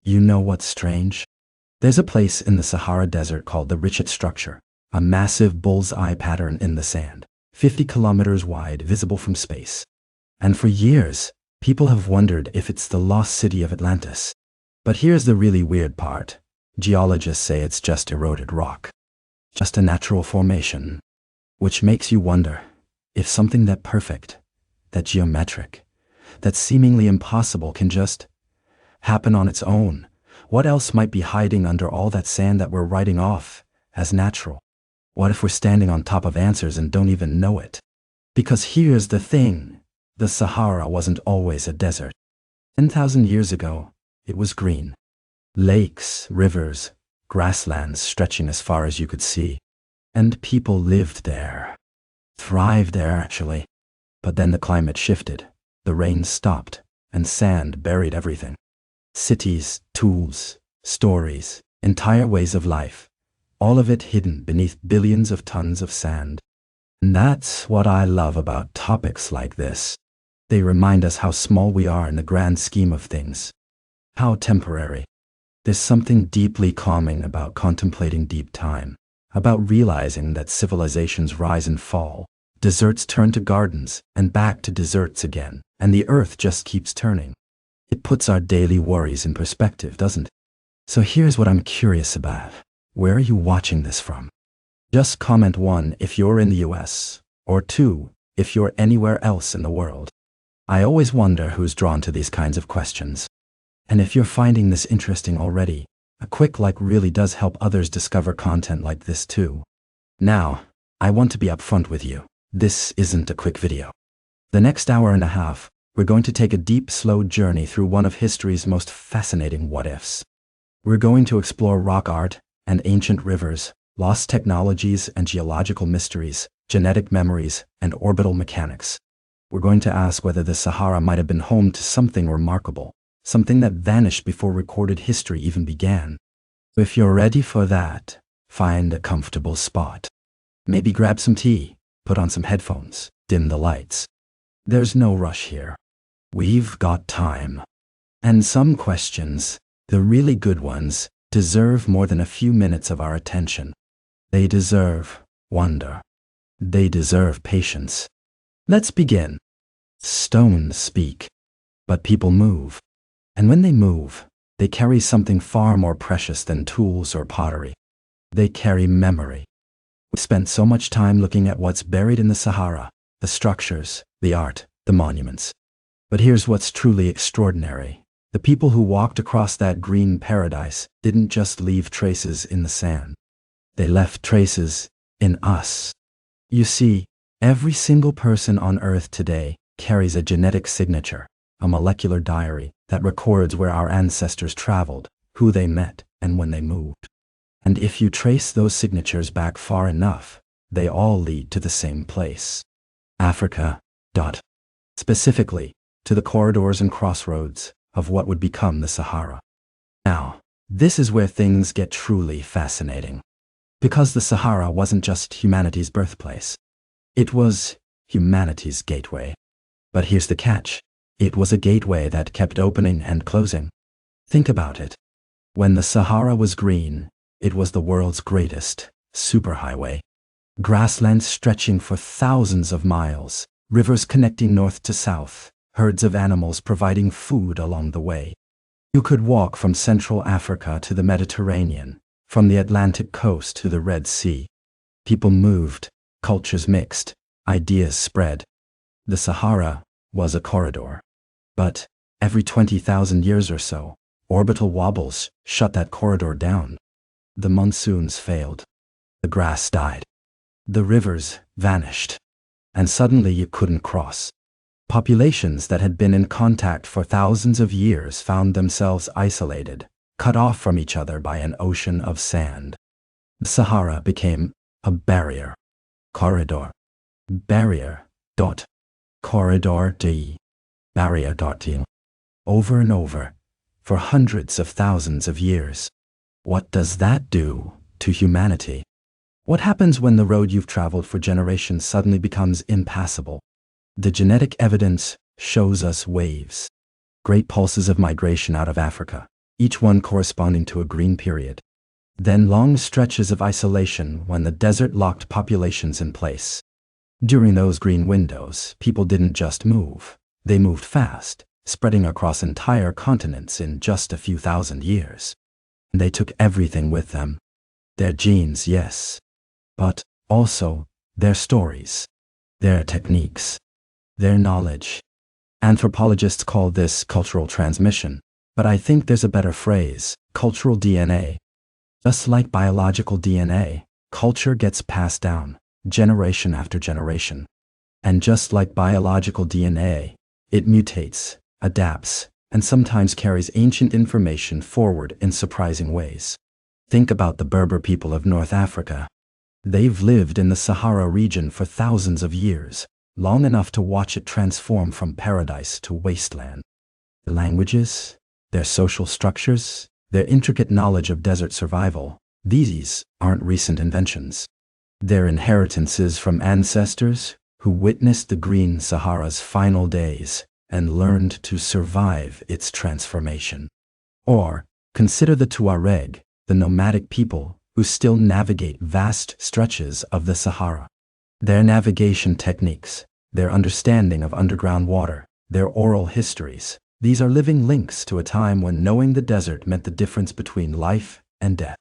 You know what's strange? There's a place in the Sahara Desert called the Richat Structure, a massive bull's-eye pattern in the sand, 50 kilometers wide, visible from space. And for years, people have wondered if it's the lost city of Atlantis. But here's the really weird part. Geologists say it's just eroded rock. Just a natural formation. Which makes you wonder if something that perfect, that geometric, that seemingly impossible can just happen on its own. What else might be hiding under all that sand that we're writing off as natural? What if we're standing on top of answers and don't even know it? Because here's the thing. The Sahara wasn't always a desert. 10,000 years ago, it was green. Lakes, rivers, grasslands stretching as far as you could see. And people lived there. Thrived there, actually. But then the climate shifted. The rain stopped, and sand buried everything. Cities, tools, stories, entire ways of life. All of it hidden beneath billions of tons of sand. And that's what I love about topics like this. They remind us how small we are in the grand scheme of things. How temporary. There's something deeply calming about contemplating deep time, about realizing that civilizations rise and fall, deserts turn to gardens, and back to deserts again, and the earth just keeps turning. It puts our daily worries in perspective, doesn't it? So here's what I'm curious about. Where are you watching this from? Just comment 1 if you're in the US, or 2 if you're anywhere else in the world. I always wonder who's drawn to these kinds of questions. And if you're finding this interesting already, a quick like really does help others discover content like this too. Now, I want to be upfront with you. This isn't a quick video. The next hour and a half, we're going to take a deep, slow journey through one of history's most fascinating what-ifs. We're going to explore rock art and ancient rivers, lost technologies and geological mysteries, genetic memories, and orbital mechanics. We're going to ask whether the Sahara might have been home to something remarkable, something that vanished before recorded history even began. If you're ready for that, find a comfortable spot. Maybe grab some tea, put on some headphones, dim the lights. There's no rush here. We've got time. And some questions, the really good ones, deserve more than a few minutes of our attention. They deserve wonder. They deserve patience. Let's begin. Stones speak, but people move. And when they move, they carry something far more precious than tools or pottery. They carry memory. We've spent so much time looking at what's buried in the Sahara, the structures, the art, the monuments. But here's what's truly extraordinary. The people who walked across that green paradise didn't just leave traces in the sand. They left traces in us. You see, every single person on Earth today carries a genetic signature, a molecular diary that records where our ancestors traveled, who they met, and when they moved. And if you trace those signatures back far enough, they all lead to the same place. Africa. Specifically, to the corridors and crossroads of what would become the Sahara. Now, this is where things get truly fascinating. Because the Sahara wasn't just humanity's birthplace. It was humanity's gateway. But here's the catch. It was a gateway that kept opening and closing. Think about it. When the Sahara was green, it was the world's greatest superhighway. Grasslands stretching for thousands of miles, rivers connecting north to south, herds of animals providing food along the way. You could walk from Central Africa to the Mediterranean, from the Atlantic coast to the Red Sea. People moved, cultures mixed, ideas spread. The Sahara was a corridor. But every 20,000 years or so, orbital wobbles shut that corridor down. The monsoons failed. The grass died. The rivers vanished. And suddenly you couldn't cross. Populations that had been in contact for thousands of years found themselves isolated, cut off from each other by an ocean of sand. The Sahara became a barrier. Corridor. Barrier. Corridor de. Barrier. Over and over, for hundreds of thousands of years. What does that do to humanity? What happens when the road you've traveled for generations suddenly becomes impassable? The genetic evidence shows us waves. Great pulses of migration out of Africa, each one corresponding to a green period. Then long stretches of isolation when the desert locked populations in place. During those green windows, people didn't just move. They moved fast, spreading across entire continents in just a few thousand years. They took everything with them. Their genes, yes, but also their stories, their techniques, their knowledge. Anthropologists call this cultural transmission, but I think there's a better phrase, cultural DNA. Just like biological DNA, culture gets passed down, generation after generation. And just like biological DNA, it mutates, adapts, and sometimes carries ancient information forward in surprising ways. Think about the Berber people of North Africa. They've lived in the Sahara region for thousands of years, long enough to watch it transform from paradise to wasteland. Their languages, their social structures, their intricate knowledge of desert survival, these aren't recent inventions. They're inheritances from ancestors who witnessed the green Sahara's final days and learned to survive its transformation. Or consider the Tuareg, the nomadic people who still navigate vast stretches of the Sahara. Their navigation techniques, their understanding of underground water, their oral histories, these are living links to a time when knowing the desert meant the difference between life and death.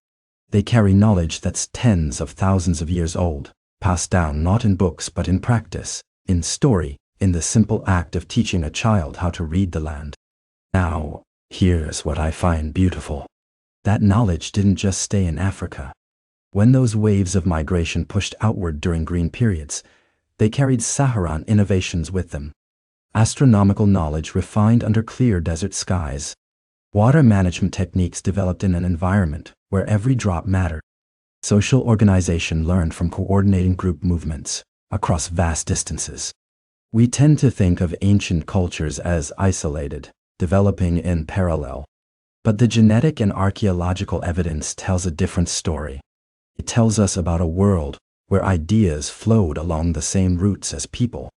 They carry knowledge that's tens of thousands of years old, passed down not in books but in practice, in story, in the simple act of teaching a child how to read the land. Now, here's what I find beautiful. That knowledge didn't just stay in Africa. When those waves of migration pushed outward during green periods, they carried Saharan innovations with them. Astronomical knowledge refined under clear desert skies. Water management techniques developed in an environment where every drop mattered. Social organization learned from coordinating group movements across vast distances. We tend to think of ancient cultures as isolated, developing in parallel. But the genetic and archaeological evidence tells a different story. It tells us about a world where ideas flowed along the same routes as people,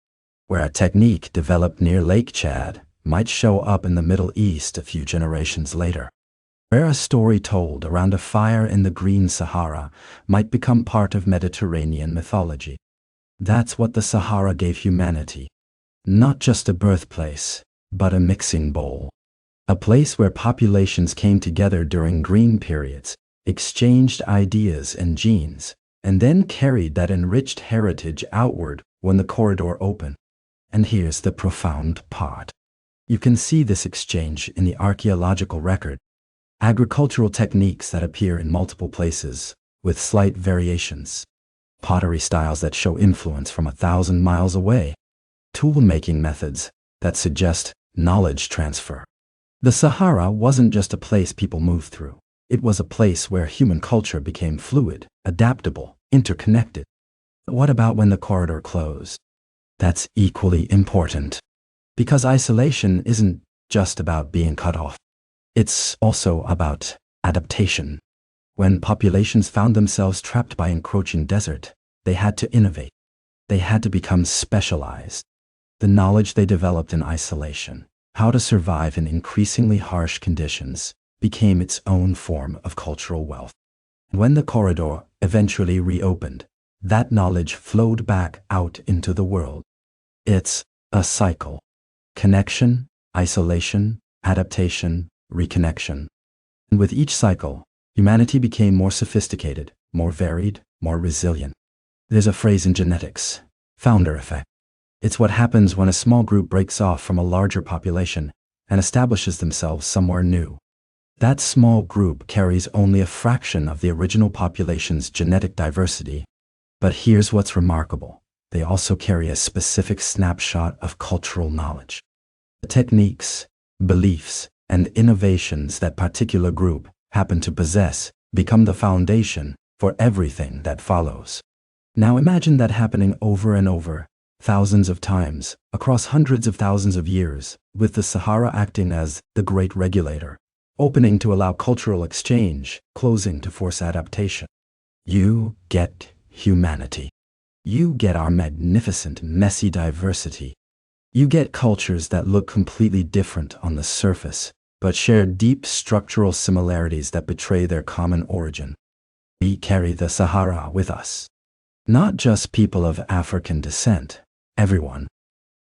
where a technique developed near Lake Chad might show up in the Middle East a few generations later, where a story told around a fire in the green Sahara might become part of Mediterranean mythology. That's what the Sahara gave humanity. Not just a birthplace, but a mixing bowl. A place where populations came together during green periods, exchanged ideas and genes, and then carried that enriched heritage outward when the corridor opened. And here's the profound part. You can see this exchange in the archaeological record. Agricultural techniques that appear in multiple places, with slight variations. Pottery styles that show influence from 1,000 miles away. Tool-making methods that suggest knowledge transfer. The Sahara wasn't just a place people moved through. It was a place where human culture became fluid, adaptable, interconnected. What about when the corridor closed? That's equally important. Because isolation isn't just about being cut off. It's also about adaptation. When populations found themselves trapped by encroaching desert, they had to innovate. They had to become specialized. The knowledge they developed in isolation, how to survive in increasingly harsh conditions, became its own form of cultural wealth. When the corridor eventually reopened, that knowledge flowed back out into the world. It's a cycle. Connection, isolation, adaptation, reconnection. And with each cycle, humanity became more sophisticated, more varied, more resilient. There's a phrase in genetics, founder effect. It's what happens when a small group breaks off from a larger population and establishes themselves somewhere new. That small group carries only a fraction of the original population's genetic diversity. But here's what's remarkable. They also carry a specific snapshot of cultural knowledge. The techniques, beliefs, and innovations that particular group happen to possess become the foundation for everything that follows. Now imagine that happening over and over, thousands of times, across hundreds of thousands of years, with the Sahara acting as the great regulator, opening to allow cultural exchange, closing to force adaptation. You get humanity. You get our magnificent, messy diversity. You get cultures that look completely different on the surface, but share deep structural similarities that betray their common origin. We carry the Sahara with us. Not just people of African descent, everyone.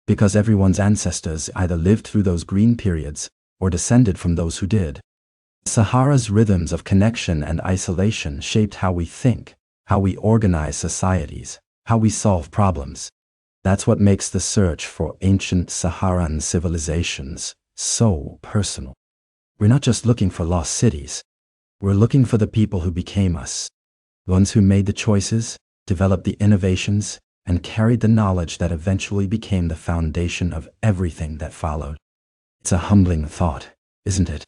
Because everyone's ancestors either lived through those green periods or descended from those who did. Sahara's rhythms of connection and isolation shaped how we think, how we organize societies, how we solve problems. That's what makes the search for ancient Saharan civilizations so personal. We're not just looking for lost cities. We're looking for the people who became us. The ones who made the choices, developed the innovations, and carried the knowledge that eventually became the foundation of everything that followed. It's a humbling thought, isn't it?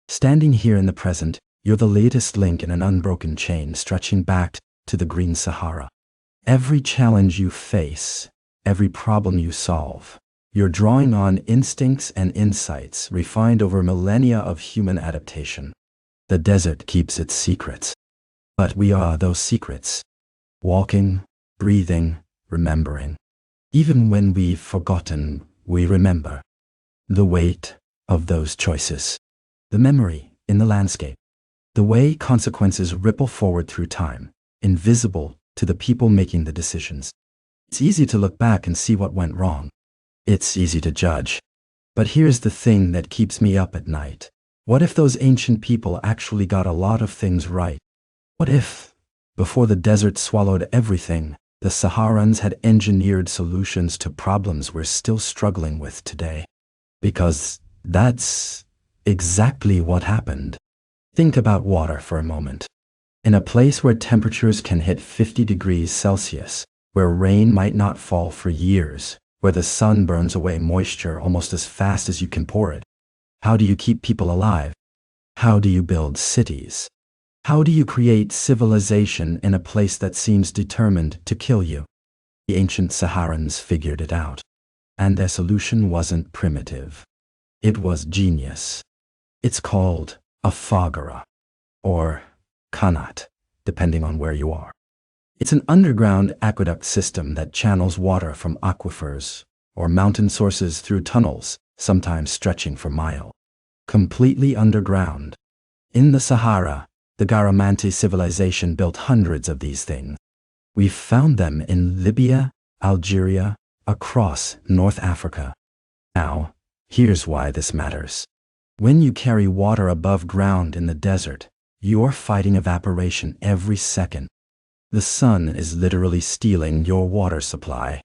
Standing here in the present, you're the latest link in an unbroken chain stretching back to the green Sahara. Every challenge you face, every problem you solve, you're drawing on instincts and insights refined over millennia of human adaptation. The desert keeps its secrets. But we are those secrets. Walking, breathing, remembering. Even when we've forgotten, we remember. The weight of those choices. The memory in the landscape. The way consequences ripple forward through time, invisible to the people making the decisions. It's easy to look back and see what went wrong. It's easy to judge. But here's the thing that keeps me up at night. What if those ancient people actually got a lot of things right? What if, before the desert swallowed everything, the Saharans had engineered solutions to problems we're still struggling with today? Because that's exactly what happened. Think about water for a moment. In a place where temperatures can hit 50 degrees Celsius, where rain might not fall for years, where the sun burns away moisture almost as fast as you can pour it, how do you keep people alive? How do you build cities? How do you create civilization in a place that seems determined to kill you? The ancient Saharans figured it out. And their solution wasn't primitive. It was genius. It's called a foggara, or kanat, depending on where you are. It's an underground aqueduct system that channels water from aquifers or mountain sources through tunnels, sometimes stretching for miles. Completely underground. In the Sahara, the Garamanti civilization built hundreds of these things. We've found them in Libya, Algeria, across North Africa. Now, here's why this matters. When you carry water above ground in the desert, you're fighting evaporation every second. The sun is literally stealing your water supply.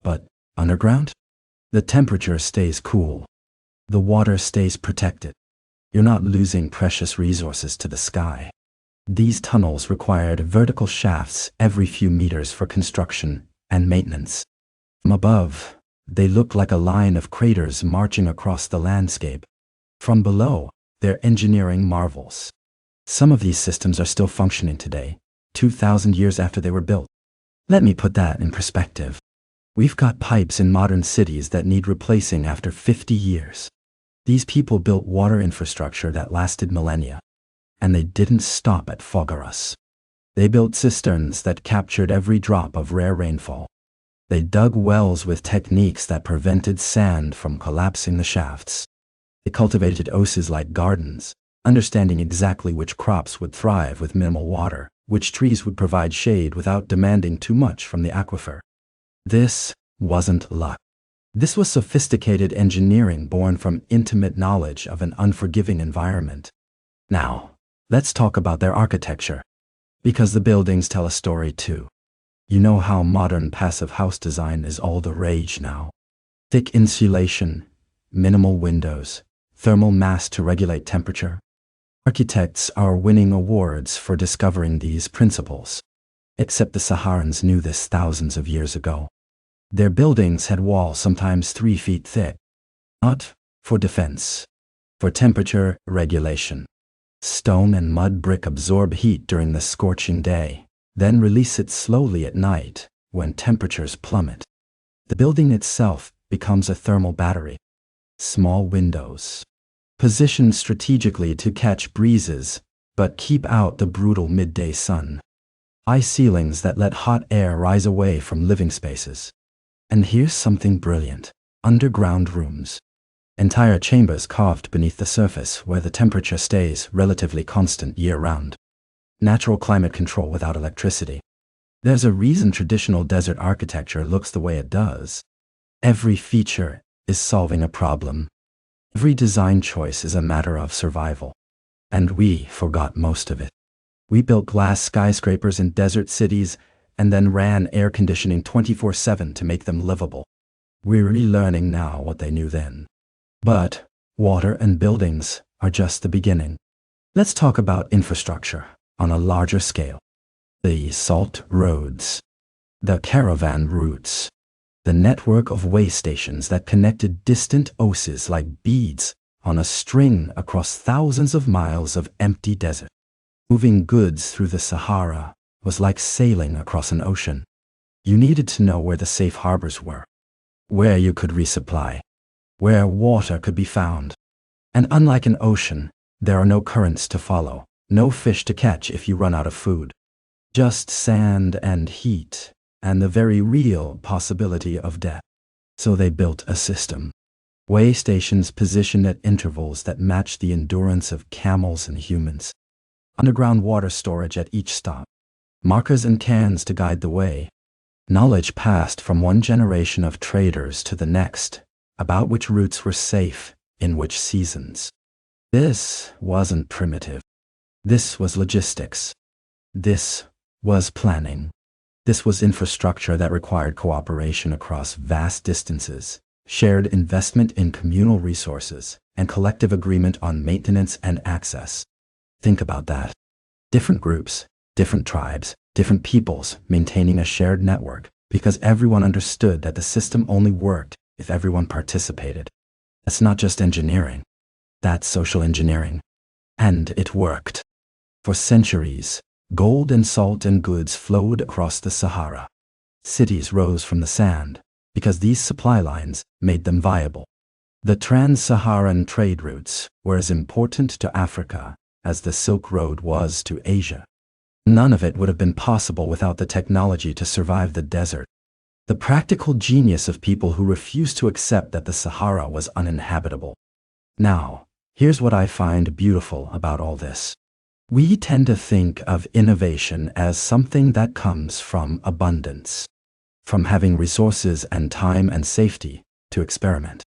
But underground? The temperature stays cool. The water stays protected. You're not losing precious resources to the sky. These tunnels required vertical shafts every few meters for construction and maintenance. From above, they look like a line of craters marching across the landscape. From below, they're engineering marvels. Some of these systems are still functioning today, 2,000 years after they were built. Let me put that in perspective. We've got pipes in modern cities that need replacing after 50 years. These people built water infrastructure that lasted millennia. And they didn't stop at foggaras. They built cisterns that captured every drop of rare rainfall. They dug wells with techniques that prevented sand from collapsing the shafts. They cultivated oases like gardens, understanding exactly which crops would thrive with minimal water, which trees would provide shade without demanding too much from the aquifer. This wasn't luck. This was sophisticated engineering born from intimate knowledge of an unforgiving environment. Now, let's talk about their architecture. Because the buildings tell a story too. You know how modern passive house design is all the rage now. Thick insulation, minimal windows, thermal mass to regulate temperature. Architects are winning awards for discovering these principles. Except the Saharans knew this thousands of years ago. Their buildings had walls sometimes 3 feet thick. Not for defense, for temperature regulation. Stone and mud brick absorb heat during the scorching day, then release it slowly at night when temperatures plummet. The building itself becomes a thermal battery. Small windows, positioned strategically to catch breezes, but keep out the brutal midday sun. High ceilings that let hot air rise away from living spaces. And here's something brilliant: underground rooms. Entire chambers carved beneath the surface where the temperature stays relatively constant year-round. Natural climate control without electricity. There's a reason traditional desert architecture looks the way it does. Every feature is solving a problem. Every design choice is a matter of survival. And we forgot most of it. We built glass skyscrapers in desert cities and then ran air conditioning 24/7 to make them livable. We're relearning now what they knew then. But water and buildings are just the beginning. Let's talk about infrastructure on a larger scale. The salt roads, the caravan routes, the network of way stations that connected distant oases like beads on a string across thousands of miles of empty desert. Moving goods through the Sahara was like sailing across an ocean. You needed to know where the safe harbors were, where you could resupply, where water could be found. And unlike an ocean, there are no currents to follow, no fish to catch if you run out of food. Just sand and heat, and the very real possibility of death. So they built a system. Way stations positioned at intervals that matched the endurance of camels and humans. Underground water storage at each stop. Markers and cans to guide the way. Knowledge passed from one generation of traders to the next about which routes were safe in which seasons. This wasn't primitive. This was logistics. This was planning. This was infrastructure that required cooperation across vast distances, shared investment in communal resources, and collective agreement on maintenance and access. Think about that. Different groups, different tribes, different peoples maintaining a shared network because everyone understood that the system only worked if everyone participated. That's not just engineering. That's social engineering. And it worked. For centuries, gold and salt and goods flowed across the Sahara. Cities rose from the sand because these supply lines made them viable. The trans-Saharan trade routes were as important to Africa as the Silk Road was to Asia. None of it would have been possible without the technology to survive the desert. The practical genius of people who refused to accept that the Sahara was uninhabitable. Now, here's what I find beautiful about all this. We tend to think of innovation as something that comes from abundance, from having resources and time and safety to experiment.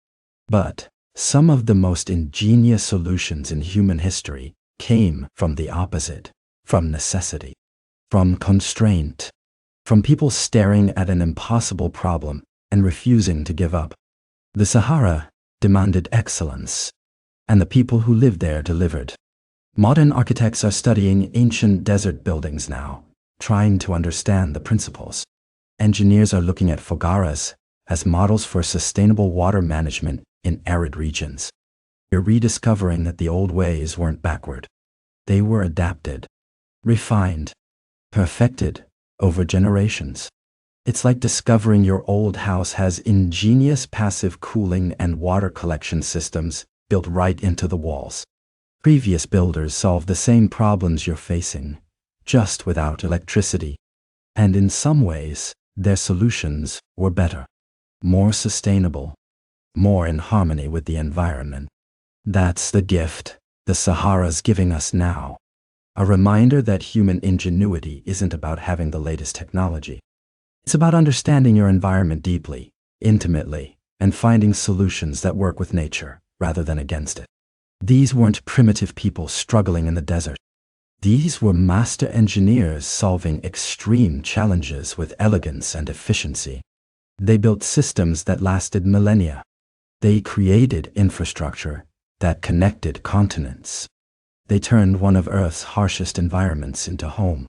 But some of the most ingenious solutions in human history came from the opposite, from necessity, from constraint, from people staring at an impossible problem and refusing to give up. The Sahara demanded excellence, and the people who lived there delivered. Modern architects are studying ancient desert buildings now, trying to understand the principles. Engineers are looking at fogaras as models for sustainable water management in arid regions. We're rediscovering that the old ways weren't backward. They were adapted, refined, perfected over generations. It's like discovering your old house has ingenious passive cooling and water collection systems built right into the walls. Previous builders solved the same problems you're facing, just without electricity. And in some ways, their solutions were better, more sustainable, more in harmony with the environment. That's the gift the Sahara's giving us now. A reminder that human ingenuity isn't about having the latest technology. It's about understanding your environment deeply, intimately, and finding solutions that work with nature rather than against it. These weren't primitive people struggling in the desert. These were master engineers solving extreme challenges with elegance and efficiency. They built systems that lasted millennia. They created infrastructure that connected continents. They turned one of Earth's harshest environments into home.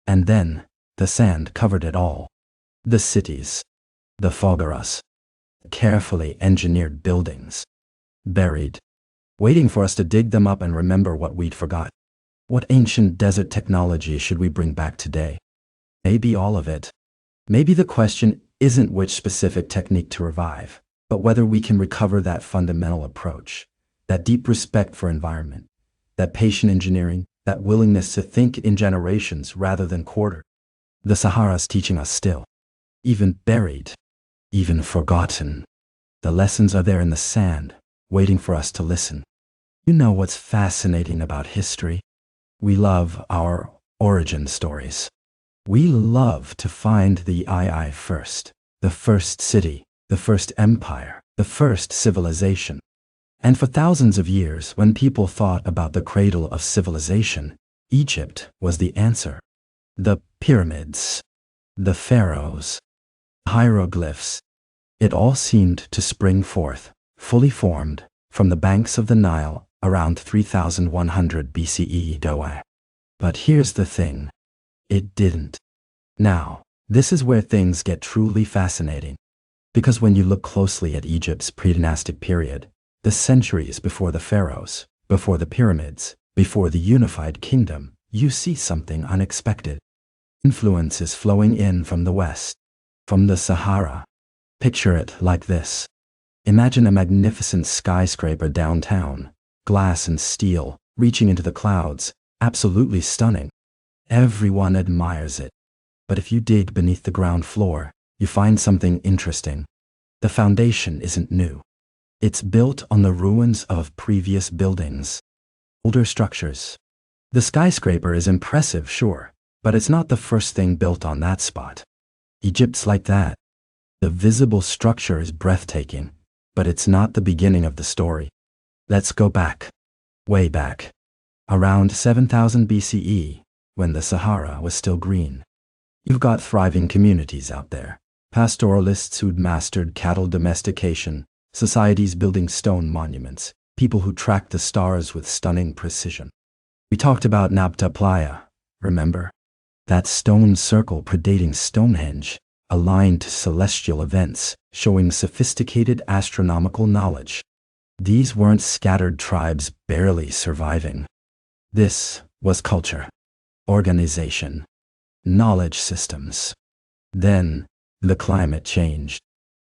And then, the sand covered it all. The cities, the fogaras, carefully engineered buildings, buried, waiting for us to dig them up and remember what we'd forgot. What ancient desert technology should we bring back today? Maybe all of it. Maybe the question isn't which specific technique to revive, but whether we can recover that fundamental approach, that deep respect for environment, that patient engineering, that willingness to think in generations rather than quarter. The Sahara's teaching us still. Even buried, even forgotten. The lessons are there in the sand, waiting for us to listen. You know what's fascinating about history? We love our origin stories. We love to find the II first, the first city, the first empire, the first civilization. And for thousands of years, when people thought about the cradle of civilization, Egypt was the answer. The pyramids, the pharaohs, hieroglyphs, it all seemed to spring forth, fully formed, from the banks of the Nile around 3100 BCE. But here's the thing. It didn't. Now, this is where things get truly fascinating. Because when you look closely at Egypt's pre-dynastic period, the centuries before the pharaohs, before the pyramids, before the unified kingdom, you see something unexpected. Influence is flowing in from the west, from the Sahara. Picture it like this. Imagine a magnificent skyscraper downtown, glass and steel, reaching into the clouds, absolutely stunning. Everyone admires it. But if you dig beneath the ground floor, you find something interesting. The foundation isn't new. It's built on the ruins of previous buildings, older structures. The skyscraper is impressive, sure, but it's not the first thing built on that spot. Egypt's like that. The visible structure is breathtaking, but it's not the beginning of the story. Let's go back, way back, around 7000 BCE, when the Sahara was still green. You've got thriving communities out there, pastoralists who'd mastered cattle domestication, societies building stone monuments, people who tracked the stars with stunning precision. We talked about Nabta Playa, remember? That stone circle predating Stonehenge, aligned to celestial events, showing sophisticated astronomical knowledge. These weren't scattered tribes barely surviving. This was culture, organization, knowledge systems. Then, the climate changed.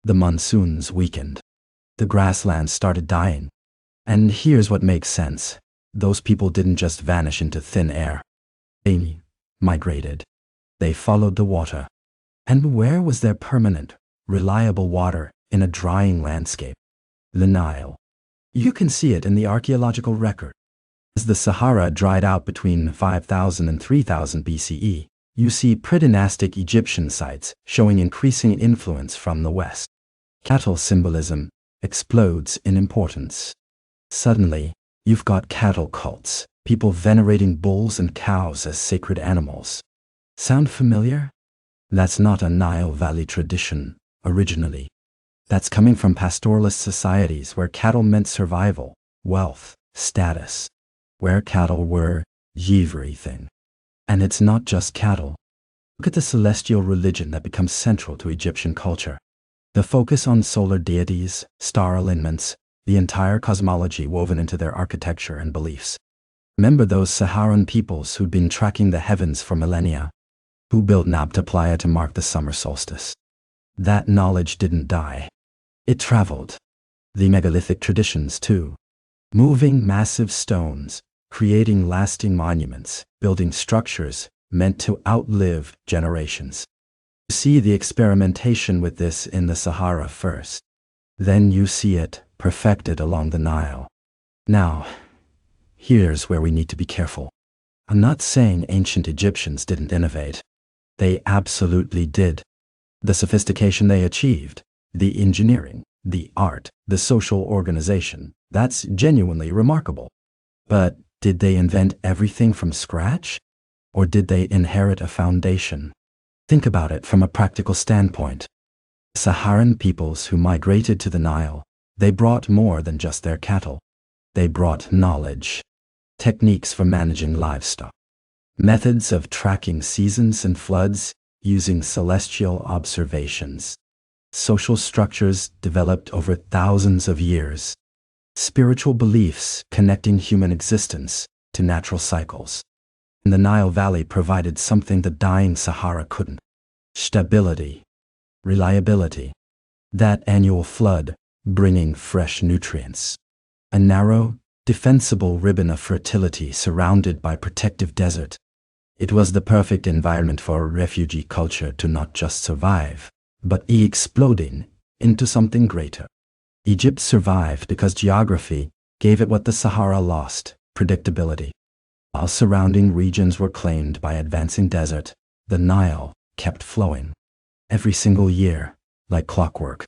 The monsoons weakened. The grasslands started dying. And here's what makes sense. Those people didn't just vanish into thin air. They migrated. They followed the water. And where was their permanent, reliable water in a drying landscape? The Nile. You can see it in the archaeological record. As the Sahara dried out between 5000 and 3000 BCE, you see predynastic Egyptian sites showing increasing influence from the west. Cattle symbolism explodes in importance. Suddenly, you've got cattle cults, people venerating bulls and cows as sacred animals. Sound familiar? That's not a Nile Valley tradition, originally. That's coming from pastoralist societies where cattle meant survival, wealth, status, where cattle were everything. And it's not just cattle. Look at the celestial religion that becomes central to Egyptian culture. The focus on solar deities, star alignments, the entire cosmology woven into their architecture and beliefs. Remember those Saharan peoples who'd been tracking the heavens for millennia? Who built Nabta Playa to mark the summer solstice? That knowledge didn't die. It traveled. The megalithic traditions, too. Moving massive stones, creating lasting monuments, building structures meant to outlive generations. You see the experimentation with this in the Sahara first. Then you see it perfected along the Nile. Now, here's where we need to be careful. I'm not saying ancient Egyptians didn't innovate. They absolutely did. The sophistication they achieved, the engineering, the art, the social organization, that's genuinely remarkable. But did they invent everything from scratch? Or did they inherit a foundation? Think about it from a practical standpoint. Saharan peoples who migrated to the Nile, they brought more than just their cattle. They brought knowledge, techniques for managing livestock, methods of tracking seasons and floods using celestial observations, social structures developed over thousands of years, spiritual beliefs connecting human existence to natural cycles. And the Nile Valley provided something the dying Sahara couldn't: stability, reliability, that annual flood bringing fresh nutrients, a narrow, defensible ribbon of fertility surrounded by protective desert. It was the perfect environment for a refugee culture to not just survive, but exploding into something greater. Egypt survived because geography gave it what the Sahara lost: predictability. While surrounding regions were claimed by advancing desert, the Nile kept flowing every single year, like clockwork.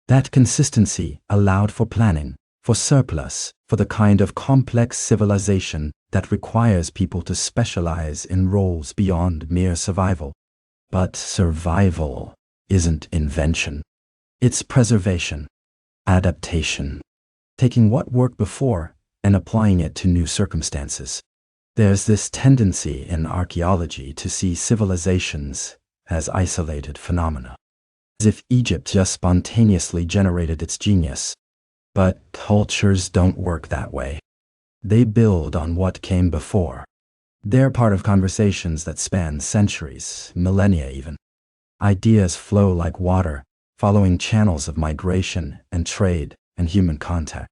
That consistency allowed for planning, for surplus, for the kind of complex civilization that requires people to specialize in roles beyond mere survival. But survival isn't invention. It's preservation, adaptation, taking what worked before and applying it to new circumstances. There's this tendency in archaeology to see civilizations as isolated phenomena, as if Egypt just spontaneously generated its genius. But cultures don't work that way. They build on what came before. They're part of conversations that span centuries, millennia even. Ideas flow like water, following channels of migration and trade and human contact.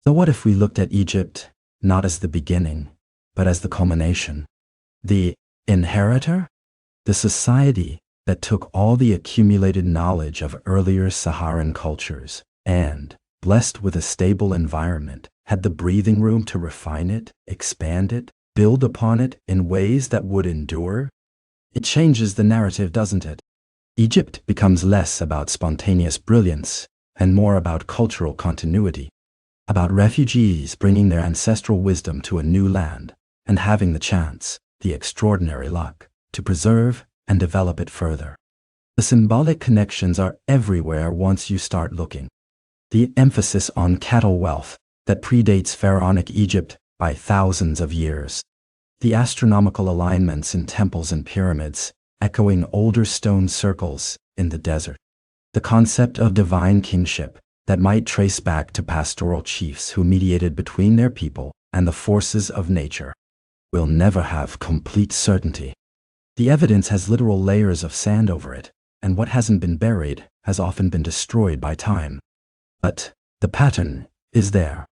So what if we looked at Egypt not as the beginning, but as the culmination? The inheritor? The society that took all the accumulated knowledge of earlier Saharan cultures and, blessed with a stable environment, had the breathing room to refine it, expand it, build upon it in ways that would endure? It changes the narrative, doesn't it? Egypt becomes less about spontaneous brilliance and more about cultural continuity, about refugees bringing their ancestral wisdom to a new land and having the chance, the extraordinary luck, to preserve and develop it further. The symbolic connections are everywhere once you start looking. The emphasis on cattle wealth that predates pharaonic Egypt by thousands of years. The astronomical alignments in temples and pyramids, echoing older stone circles in the desert. The concept of divine kingship that might trace back to pastoral chiefs who mediated between their people and the forces of nature. We'll never have complete certainty. The evidence has literal layers of sand over it, and what hasn't been buried has often been destroyed by time. But the pattern is there.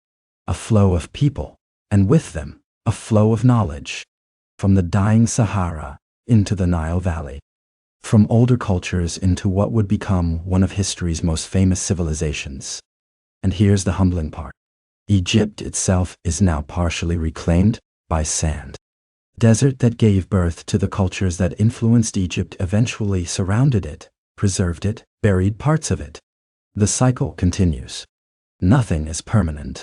A flow of people, and with them, a flow of knowledge. From the dying Sahara into the Nile Valley. From older cultures into what would become one of history's most famous civilizations. And here's the humbling part. Egypt itself is now partially reclaimed by sand. Desert that gave birth to the cultures that influenced Egypt eventually surrounded it, preserved it, buried parts of it. The cycle continues. Nothing is permanent.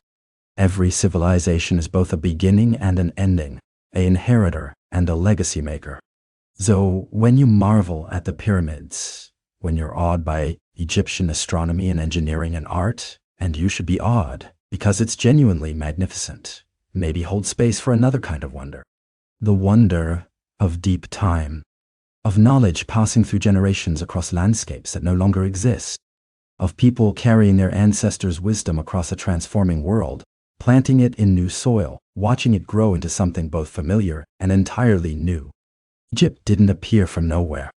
Every civilization is both a beginning and an ending, an inheritor and a legacy maker. So when you marvel at the pyramids, when you're awed by Egyptian astronomy and engineering and art, and you should be awed because it's genuinely magnificent, maybe hold space for another kind of wonder. The wonder of deep time, of knowledge passing through generations across landscapes that no longer exist, of people carrying their ancestors' wisdom across a transforming world, planting it in new soil, watching it grow into something both familiar and entirely new. Egypt didn't appear from nowhere.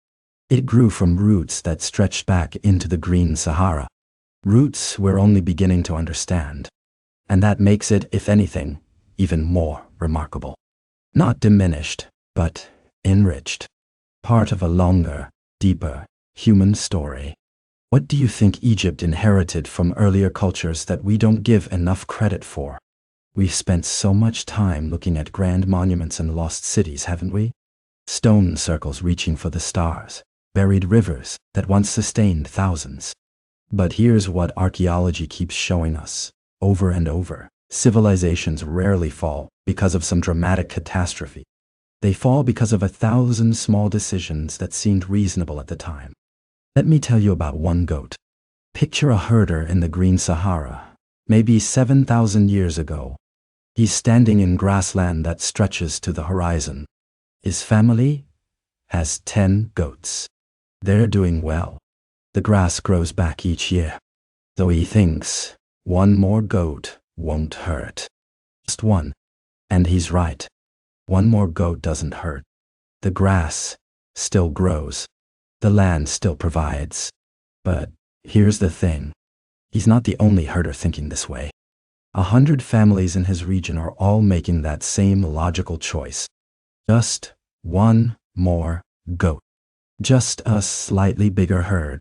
It grew from roots that stretched back into the green Sahara. Roots we're only beginning to understand. And that makes it, if anything, even more remarkable. Not diminished, but enriched. Part of a longer, deeper, human story. What do you think Egypt inherited from earlier cultures that we don't give enough credit for? We've spent so much time looking at grand monuments and lost cities, haven't we? Stone circles reaching for the stars, buried rivers that once sustained thousands. But here's what archaeology keeps showing us, over and over. Civilizations rarely fall because of some dramatic catastrophe. They fall because of 1,000 small decisions that seemed reasonable at the time. Let me tell you about one goat. Picture a herder in the green Sahara, maybe 7,000 years ago. He's standing in grassland that stretches to the horizon. His family has 10 goats. They're doing well. The grass grows back each year. So he thinks, one more goat won't hurt. Just one. And he's right. One more goat doesn't hurt. The grass still grows. The land still provides. But here's the thing. He's not the only herder thinking this way. 100 families in his region are all making that same logical choice. Just one more goat. Just a slightly bigger herd.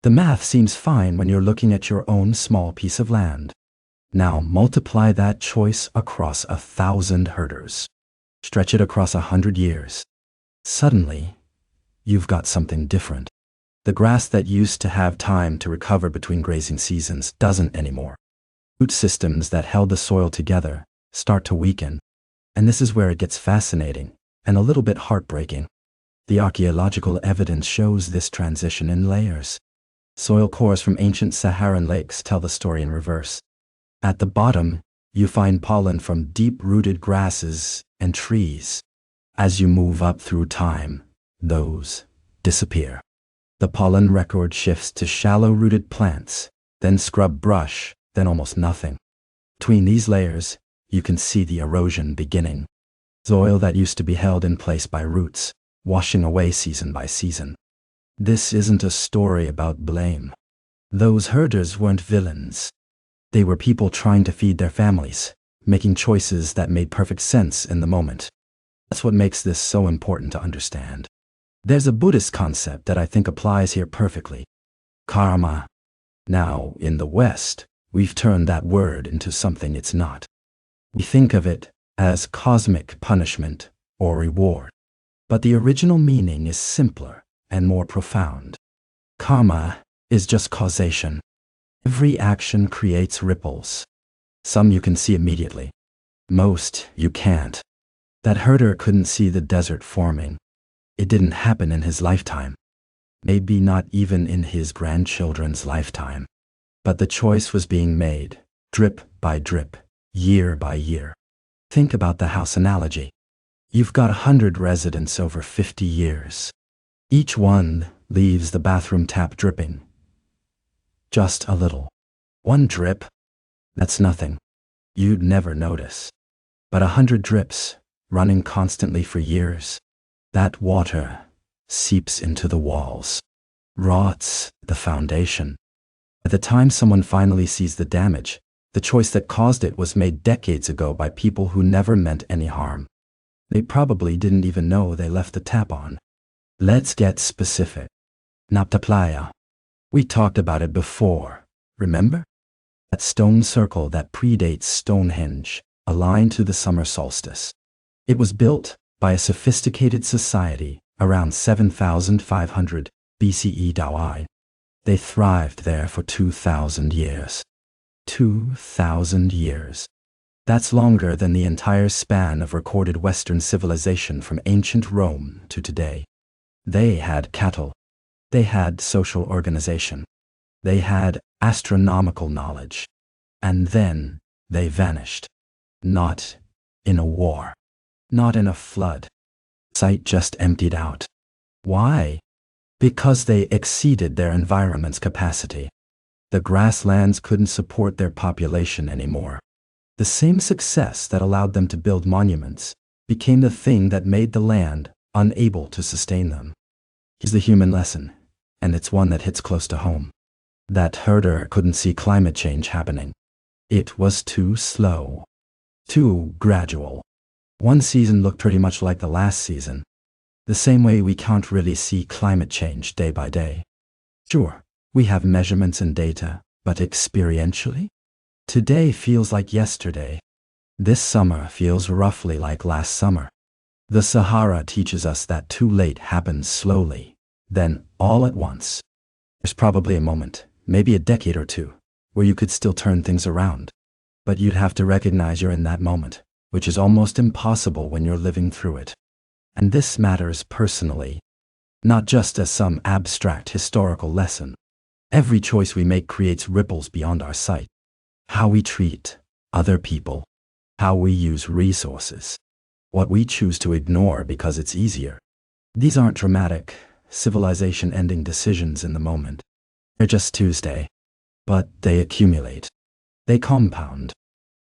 The math seems fine when you're looking at your own small piece of land. Now multiply that choice across 1,000 herders. Stretch it across 100 years. Suddenly, you've got something different. The grass that used to have time to recover between grazing seasons doesn't anymore. Root systems that held the soil together start to weaken. And this is where it gets fascinating and a little bit heartbreaking. The archaeological evidence shows this transition in layers. Soil cores from ancient Saharan lakes tell the story in reverse. At the bottom, you find pollen from deep-rooted grasses and trees. As you move up through time, those disappear. The pollen record shifts to shallow-rooted plants, then scrub brush, then almost nothing. Between these layers, you can see the erosion beginning. Soil that used to be held in place by roots, washing away season by season. This isn't a story about blame. Those herders weren't villains. They were people trying to feed their families, making choices that made perfect sense in the moment. That's what makes this so important to understand. There's a Buddhist concept that I think applies here perfectly. Karma. Now, in the West, we've turned that word into something it's not. We think of it as cosmic punishment or reward. But the original meaning is simpler and more profound. Karma is just causation. Every action creates ripples. Some you can see immediately. Most you can't. That herder couldn't see the desert forming. It didn't happen in his lifetime. Maybe not even in his grandchildren's lifetime. But the choice was being made, drip by drip, year by year. Think about the house analogy. You've got 100 residents over 50 years. Each one leaves the bathroom tap dripping. Just a little. One drip, that's nothing. You'd never notice. But 100 drips, running constantly for years, that water seeps into the walls, rots the foundation. By the time someone finally sees the damage, the choice that caused it was made decades ago by people who never meant any harm. They probably didn't even know they left the tap on. Let's get specific. Naptaplaya. We talked about it before, remember? That stone circle that predates Stonehenge, aligned to the summer solstice. It was built by a sophisticated society around 7,500 BCE Dawai. They thrived there for 2,000 years. 2,000 years. That's longer than the entire span of recorded Western civilization from ancient Rome to today. They had cattle. They had social organization. They had astronomical knowledge. And then they vanished. Not in a war. Not in a flood. Site just emptied out. Why? Because they exceeded their environment's capacity. The grasslands couldn't support their population anymore. The same success that allowed them to build monuments became the thing that made the land unable to sustain them. Here's the human lesson, and it's one that hits close to home. That herder couldn't see climate change happening. It was too slow. Too gradual. One season looked pretty much like the last season. The same way we can't really see climate change day by day. Sure, we have measurements and data, but experientially? Today feels like yesterday. This summer feels roughly like last summer. The Sahara teaches us that too late happens slowly, then all at once. There's probably a moment, maybe a decade or two, where you could still turn things around. But you'd have to recognize you're in that moment, which is almost impossible when you're living through it. And this matters personally, not just as some abstract historical lesson. Every choice we make creates ripples beyond our sight. How we treat other people, how we use resources, what we choose to ignore because it's easier. These aren't dramatic, civilization-ending decisions in the moment. They're just Tuesday. But they accumulate. They compound.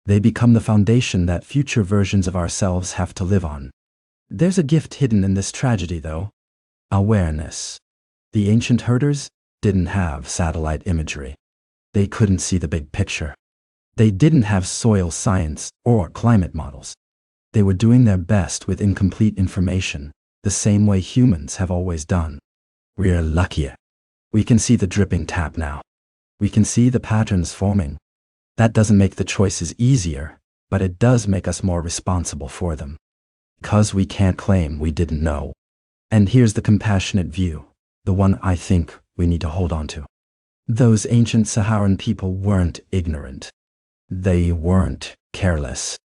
They become the foundation that future versions of ourselves have to live on. There's a gift hidden in this tragedy, though. Awareness. The ancient herders didn't have satellite imagery. They couldn't see the big picture. They didn't have soil science or climate models. They were doing their best with incomplete information, the same way humans have always done. We're luckier. We can see the dripping tap now. We can see the patterns forming. That doesn't make the choices easier, but it does make us more responsible for them. Because we can't claim we didn't know. And here's the compassionate view, the one I think we need to hold on to. Those ancient Saharan people weren't ignorant. They weren't careless.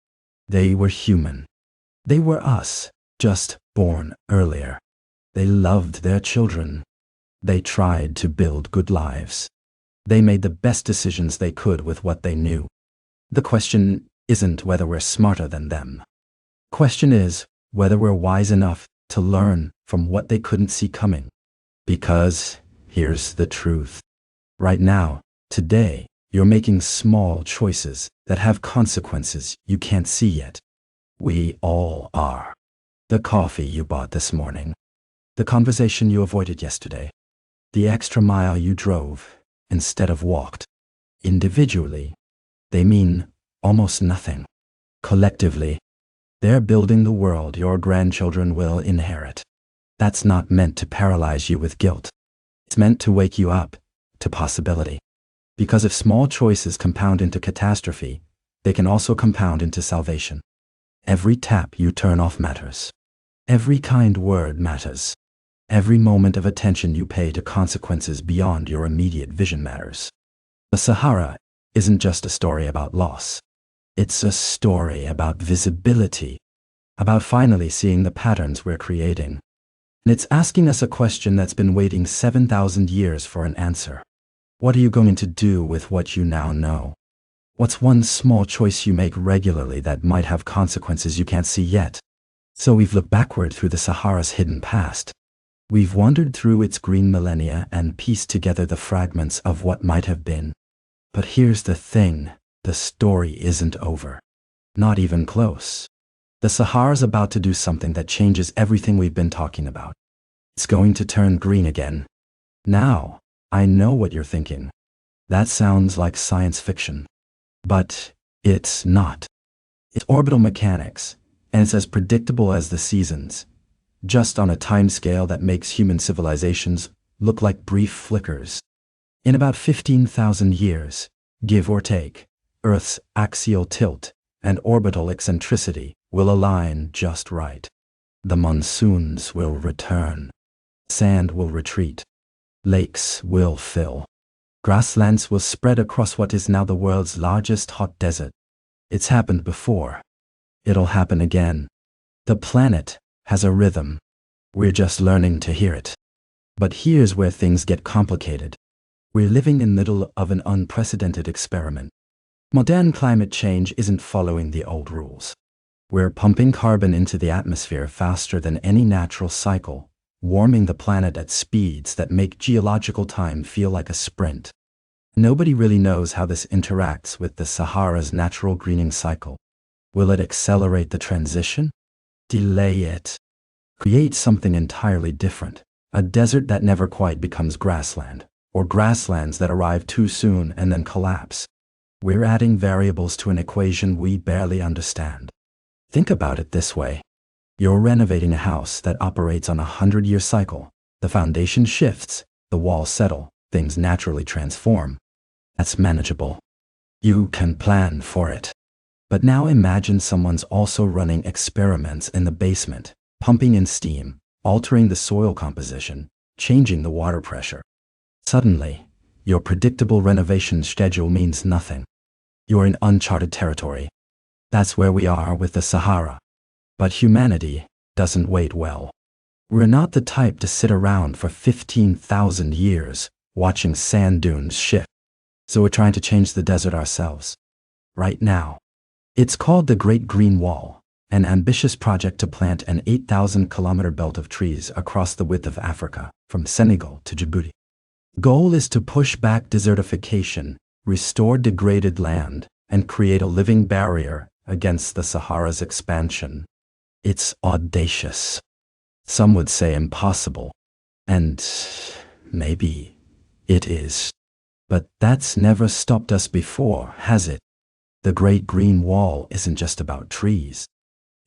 They were human. They were us, just born earlier. They loved their children. They tried to build good lives. They made the best decisions they could with what they knew. The question isn't whether we're smarter than them. The question is whether we're wise enough to learn from what they couldn't see coming. Because here's the truth. Right now, today, you're making small choices that have consequences you can't see yet. We all are. The coffee you bought this morning. The conversation you avoided yesterday. The extra mile you drove instead of walked. Individually, they mean almost nothing. Collectively, they're building the world your grandchildren will inherit. That's not meant to paralyze you with guilt. It's meant to wake you up to possibility. Because if small choices compound into catastrophe, they can also compound into salvation. Every tap you turn off matters. Every kind word matters. Every moment of attention you pay to consequences beyond your immediate vision matters. The Sahara isn't just a story about loss. It's a story about visibility, about finally seeing the patterns we're creating. And it's asking us a question that's been waiting 7,000 years for an answer. What are you going to do with what you now know? What's one small choice you make regularly that might have consequences you can't see yet? So we've looked backward through the Sahara's hidden past. We've wandered through its green millennia and pieced together the fragments of what might have been. But here's the thing, the story isn't over. Not even close. The Sahara's about to do something that changes everything we've been talking about. It's going to turn green again. Now, I know what you're thinking. That sounds like science fiction. But it's not. It's orbital mechanics, and it's as predictable as the seasons, just on a time scale that makes human civilizations look like brief flickers. In about 15,000 years, give or take, Earth's axial tilt and orbital eccentricity will align just right. The monsoons will return. Sand will retreat. Lakes will fill. Grasslands will spread across what is now the world's largest hot desert. It's happened before. It'll happen again. The planet has a rhythm. We're just learning to hear it. But here's where things get complicated. We're living in the middle of an unprecedented experiment. Modern climate change isn't following the old rules. We're pumping carbon into the atmosphere faster than any natural cycle, warming the planet at speeds that make geological time feel like a sprint. Nobody really knows how this interacts with the Sahara's natural greening cycle. Will it accelerate the transition? Delay it? Create something entirely different? A desert that never quite becomes grassland, or grasslands that arrive too soon and then collapse? We're adding variables to an equation we barely understand. Think about it this way. You're renovating a house that operates on a 100-year cycle. The foundation shifts, the walls settle, things naturally transform. That's manageable. You can plan for it. But now imagine someone's also running experiments in the basement, pumping in steam, altering the soil composition, changing the water pressure. Suddenly, your predictable renovation schedule means nothing. You're in uncharted territory. That's where we are with the Sahara. But humanity doesn't wait well. We're not the type to sit around for 15,000 years watching sand dunes shift. So we're trying to change the desert ourselves. Right now. It's called the Great Green Wall, an ambitious project to plant an 8,000-kilometer belt of trees across the width of Africa, from Senegal to Djibouti. The goal is to push back desertification, restore degraded land, and create a living barrier against the Sahara's expansion. It's audacious. Some would say impossible. And maybe it is. But that's never stopped us before, has it? The Great Green Wall isn't just about trees.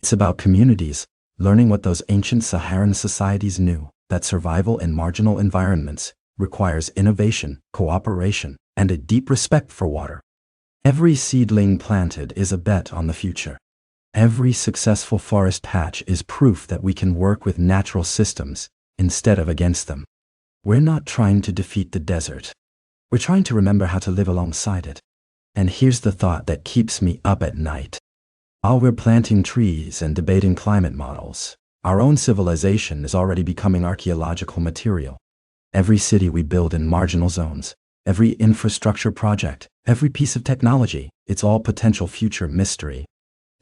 It's about communities, learning what those ancient Saharan societies knew, that survival in marginal environments requires innovation, cooperation, and a deep respect for water. Every seedling planted is a bet on the future. Every successful forest patch is proof that we can work with natural systems instead of against them. We're not trying to defeat the desert. We're trying to remember how to live alongside it. And here's the thought that keeps me up at night. While we're planting trees and debating climate models, our own civilization is already becoming archaeological material. Every city we build in marginal zones, every infrastructure project, every piece of technology, it's all potential future mystery.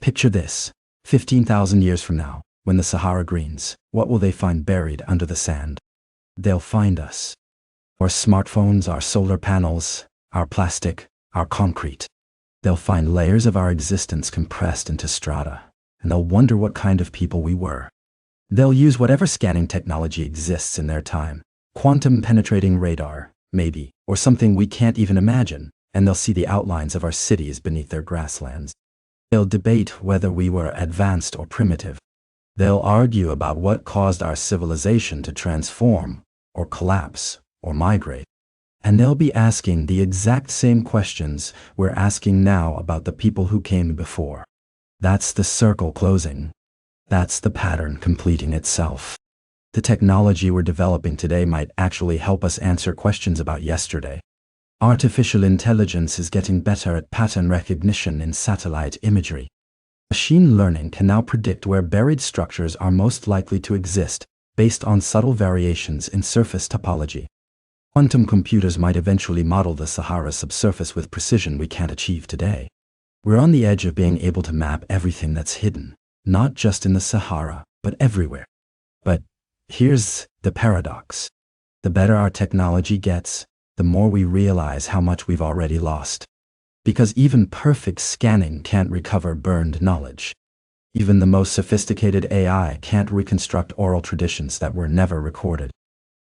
Picture this, 15,000 years from now, when the Sahara greens, what will they find buried under the sand? They'll find us. Our smartphones, our solar panels, our plastic, our concrete. They'll find layers of our existence compressed into strata, and they'll wonder what kind of people we were. They'll use whatever scanning technology exists in their time, quantum penetrating radar, maybe, or something we can't even imagine, and they'll see the outlines of our cities beneath their grasslands. They'll debate whether we were advanced or primitive. They'll argue about what caused our civilization to transform, or collapse, or migrate. And they'll be asking the exact same questions we're asking now about the people who came before. That's the circle closing. That's the pattern completing itself. The technology we're developing today might actually help us answer questions about yesterday. Artificial intelligence is getting better at pattern recognition in satellite imagery. Machine learning can now predict where buried structures are most likely to exist based on subtle variations in surface topology. Quantum computers might eventually model the Sahara's subsurface with precision we can't achieve today. We're on the edge of being able to map everything that's hidden, not just in the Sahara, but everywhere. But here's the paradox. The better our technology gets, the more we realize how much we've already lost. Because even perfect scanning can't recover burned knowledge. Even the most sophisticated AI can't reconstruct oral traditions that were never recorded.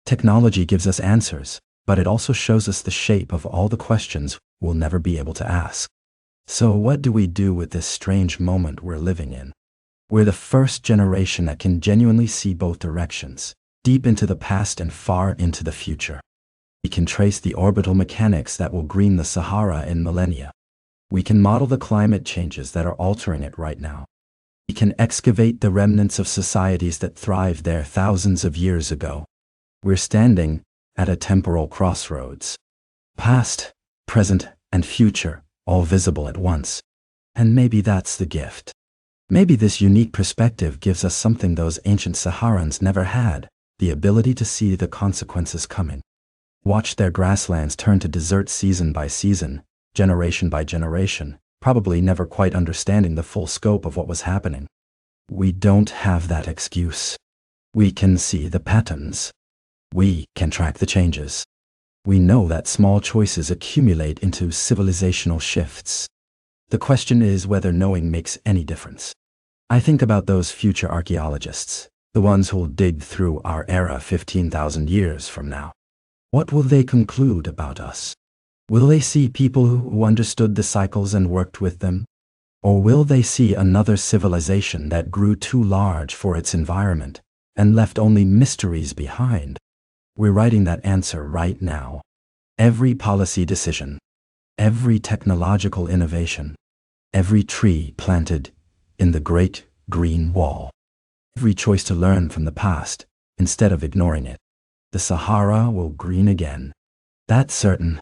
Technology gives us answers, but it also shows us the shape of all the questions we'll never be able to ask. So what do we do with this strange moment we're living in? We're the first generation that can genuinely see both directions, deep into the past and far into the future. We can trace the orbital mechanics that will green the Sahara in millennia. We can model the climate changes that are altering it right now. We can excavate the remnants of societies that thrived there thousands of years ago. We're standing at a temporal crossroads. Past, present, and future, all visible at once. And maybe that's the gift. Maybe this unique perspective gives us something those ancient Saharans never had, the ability to see the consequences coming. Watch their grasslands turn to desert season by season, generation by generation, probably never quite understanding the full scope of what was happening. We don't have that excuse. We can see the patterns. We can track the changes. We know that small choices accumulate into civilizational shifts. The question is whether knowing makes any difference. I think about those future archaeologists, the ones who'll dig through our era 15,000 years from now. What will they conclude about us? Will they see people who understood the cycles and worked with them? Or will they see another civilization that grew too large for its environment and left only mysteries behind? We're writing that answer right now. Every policy decision, every technological innovation, every tree planted in the Great Green Wall, every choice to learn from the past instead of ignoring it. The Sahara will green again. That's certain.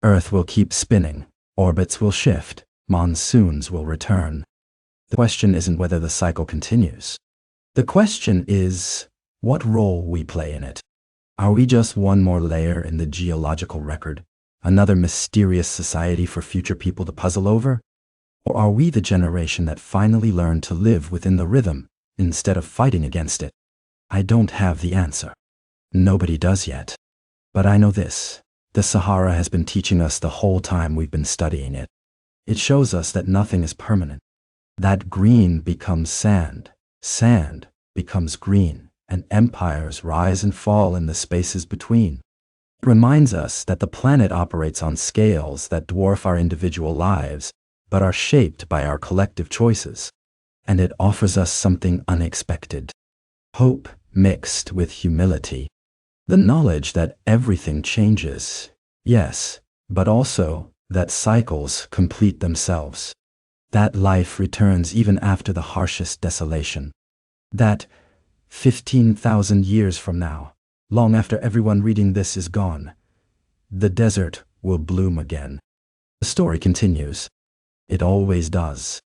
Earth will keep spinning, orbits will shift, monsoons will return. The question isn't whether the cycle continues. The question is what role we play in it. Are we just one more layer in the geological record, another mysterious society for future people to puzzle over? Or are we the generation that finally learned to live within the rhythm instead of fighting against it? I don't have the answer. Nobody does yet. But I know this. The Sahara has been teaching us the whole time we've been studying it. It shows us that nothing is permanent. That green becomes sand, sand becomes green, and empires rise and fall in the spaces between. It reminds us that the planet operates on scales that dwarf our individual lives, but are shaped by our collective choices. And it offers us something unexpected. Hope mixed with humility. The knowledge that everything changes, yes, but also that cycles complete themselves. That life returns even after the harshest desolation. That 15,000 years from now, long after everyone reading this is gone, the desert will bloom again. The story continues. It always does.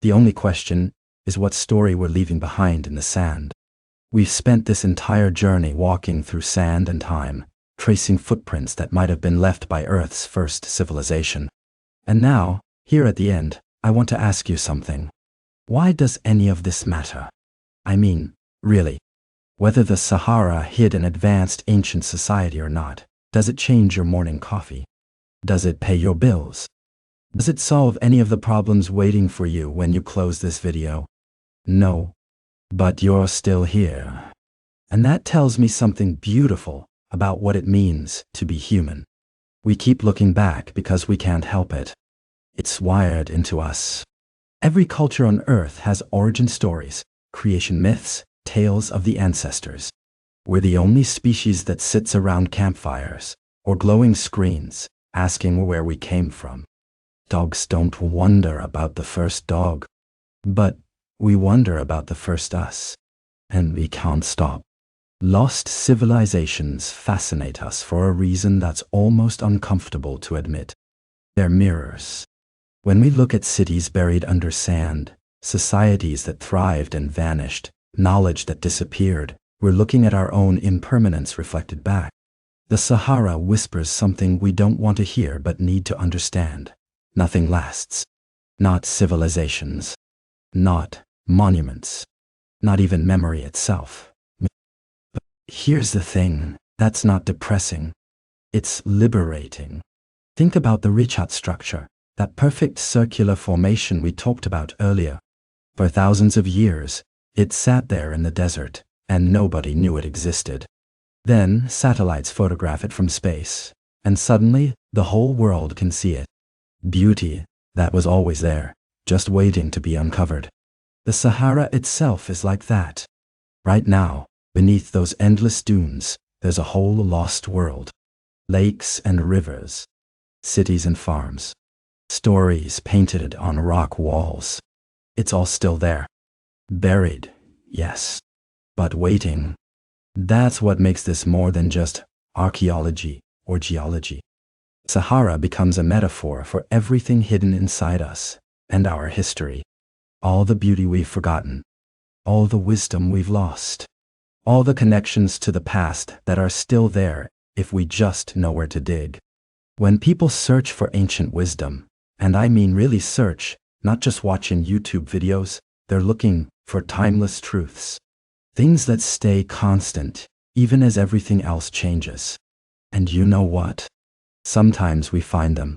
The only question is what story we're leaving behind in the sand. We've spent this entire journey walking through sand and time, tracing footprints that might have been left by Earth's first civilization. And now, here at the end, I want to ask you something. Why does any of this matter? I mean, really. Whether the Sahara hid an advanced ancient society or not, does it change your morning coffee? Does it pay your bills? Does it solve any of the problems waiting for you when you close this video? No. But you're still here. And that tells me something beautiful about what it means to be human. We keep looking back because we can't help it. It's wired into us. Every culture on Earth has origin stories, creation myths, tales of the ancestors. We're the only species that sits around campfires or glowing screens, asking where we came from. Dogs don't wonder about the first dog, but we wonder about the first us, and we can't stop. Lost civilizations fascinate us for a reason that's almost uncomfortable to admit. They're mirrors. When we look at cities buried under sand, societies that thrived and vanished, knowledge that disappeared, we're looking at our own impermanence reflected back. The Sahara whispers something we don't want to hear but need to understand. Nothing lasts. Not civilizations. Not monuments. Not even memory itself. But here's the thing, that's not depressing. It's liberating. Think about the Richat Structure, that perfect circular formation we talked about earlier. For thousands of years, it sat there in the desert, and nobody knew it existed. Then satellites photograph it from space, and suddenly the whole world can see it. Beauty that was always there, just waiting to be uncovered. The Sahara itself is like that. Right now, beneath those endless dunes, there's a whole lost world. Lakes and rivers, cities and farms, stories painted on rock walls. It's all still there. Buried, yes, but waiting. That's what makes this more than just archaeology or geology. Sahara becomes a metaphor for everything hidden inside us and our history. All the beauty we've forgotten, all the wisdom we've lost, all the connections to the past that are still there if we just know where to dig. When people search for ancient wisdom, and I mean really search, not just watching YouTube videos, they're looking for timeless truths. Things that stay constant, even as everything else changes. And you know what? Sometimes we find them.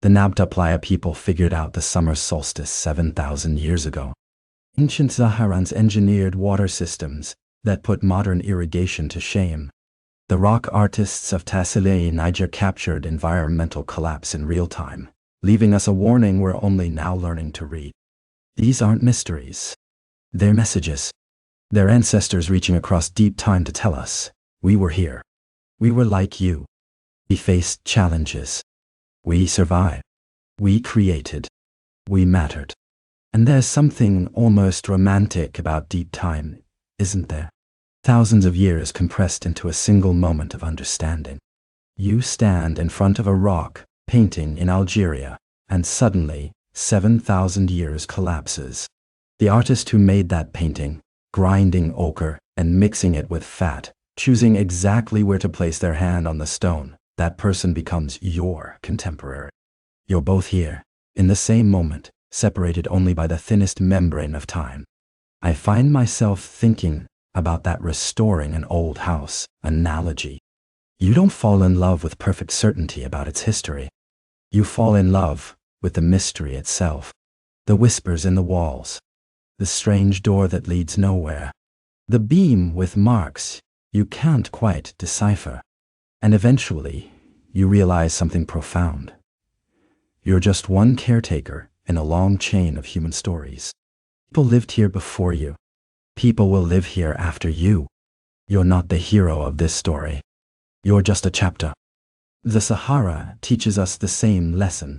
The Nabta Playa people figured out the summer solstice 7,000 years ago. Ancient Saharans engineered water systems that put modern irrigation to shame. The rock artists of Tassili, Niger captured environmental collapse in real time, leaving us a warning we're only now learning to read. These aren't mysteries. They're messages. They're ancestors reaching across deep time to tell us, we were here. We were like you. We faced challenges. We survived. We created. We mattered. And there's something almost romantic about deep time, isn't there? Thousands of years compressed into a single moment of understanding. You stand in front of a rock painting in Algeria, and suddenly, 7,000 years collapses. The artist who made that painting, grinding ochre and mixing it with fat, choosing exactly where to place their hand on the stone, that person becomes your contemporary. You're both here, in the same moment, separated only by the thinnest membrane of time. I find myself thinking about that restoring an old house analogy. You don't fall in love with perfect certainty about its history. You fall in love with the mystery itself, the whispers in the walls, the strange door that leads nowhere, the beam with marks you can't quite decipher. And eventually, you realize something profound. You're just one caretaker in a long chain of human stories. People lived here before you. People will live here after you. You're not the hero of this story. You're just a chapter. The Sahara teaches us the same lesson.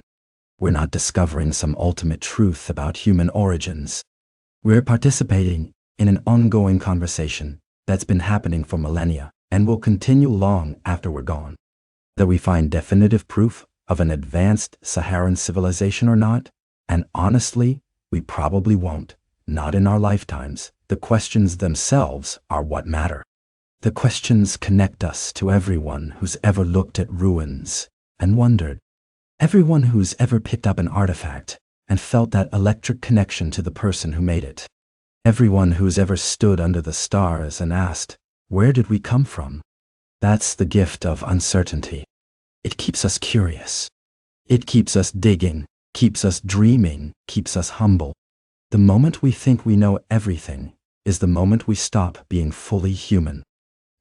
We're not discovering some ultimate truth about human origins. We're participating in an ongoing conversation that's been happening for millennia and will continue long after we're gone. That we find definitive proof of an advanced Saharan civilization or not, and honestly, we probably won't, not in our lifetimes. The questions themselves are what matter. The questions connect us to everyone who's ever looked at ruins and wondered. Everyone who's ever picked up an artifact and felt that electric connection to the person who made it. Everyone who's ever stood under the stars and asked, where did we come from? That's the gift of uncertainty. It keeps us curious. It keeps us digging, keeps us dreaming, keeps us humble. The moment we think we know everything is the moment we stop being fully human.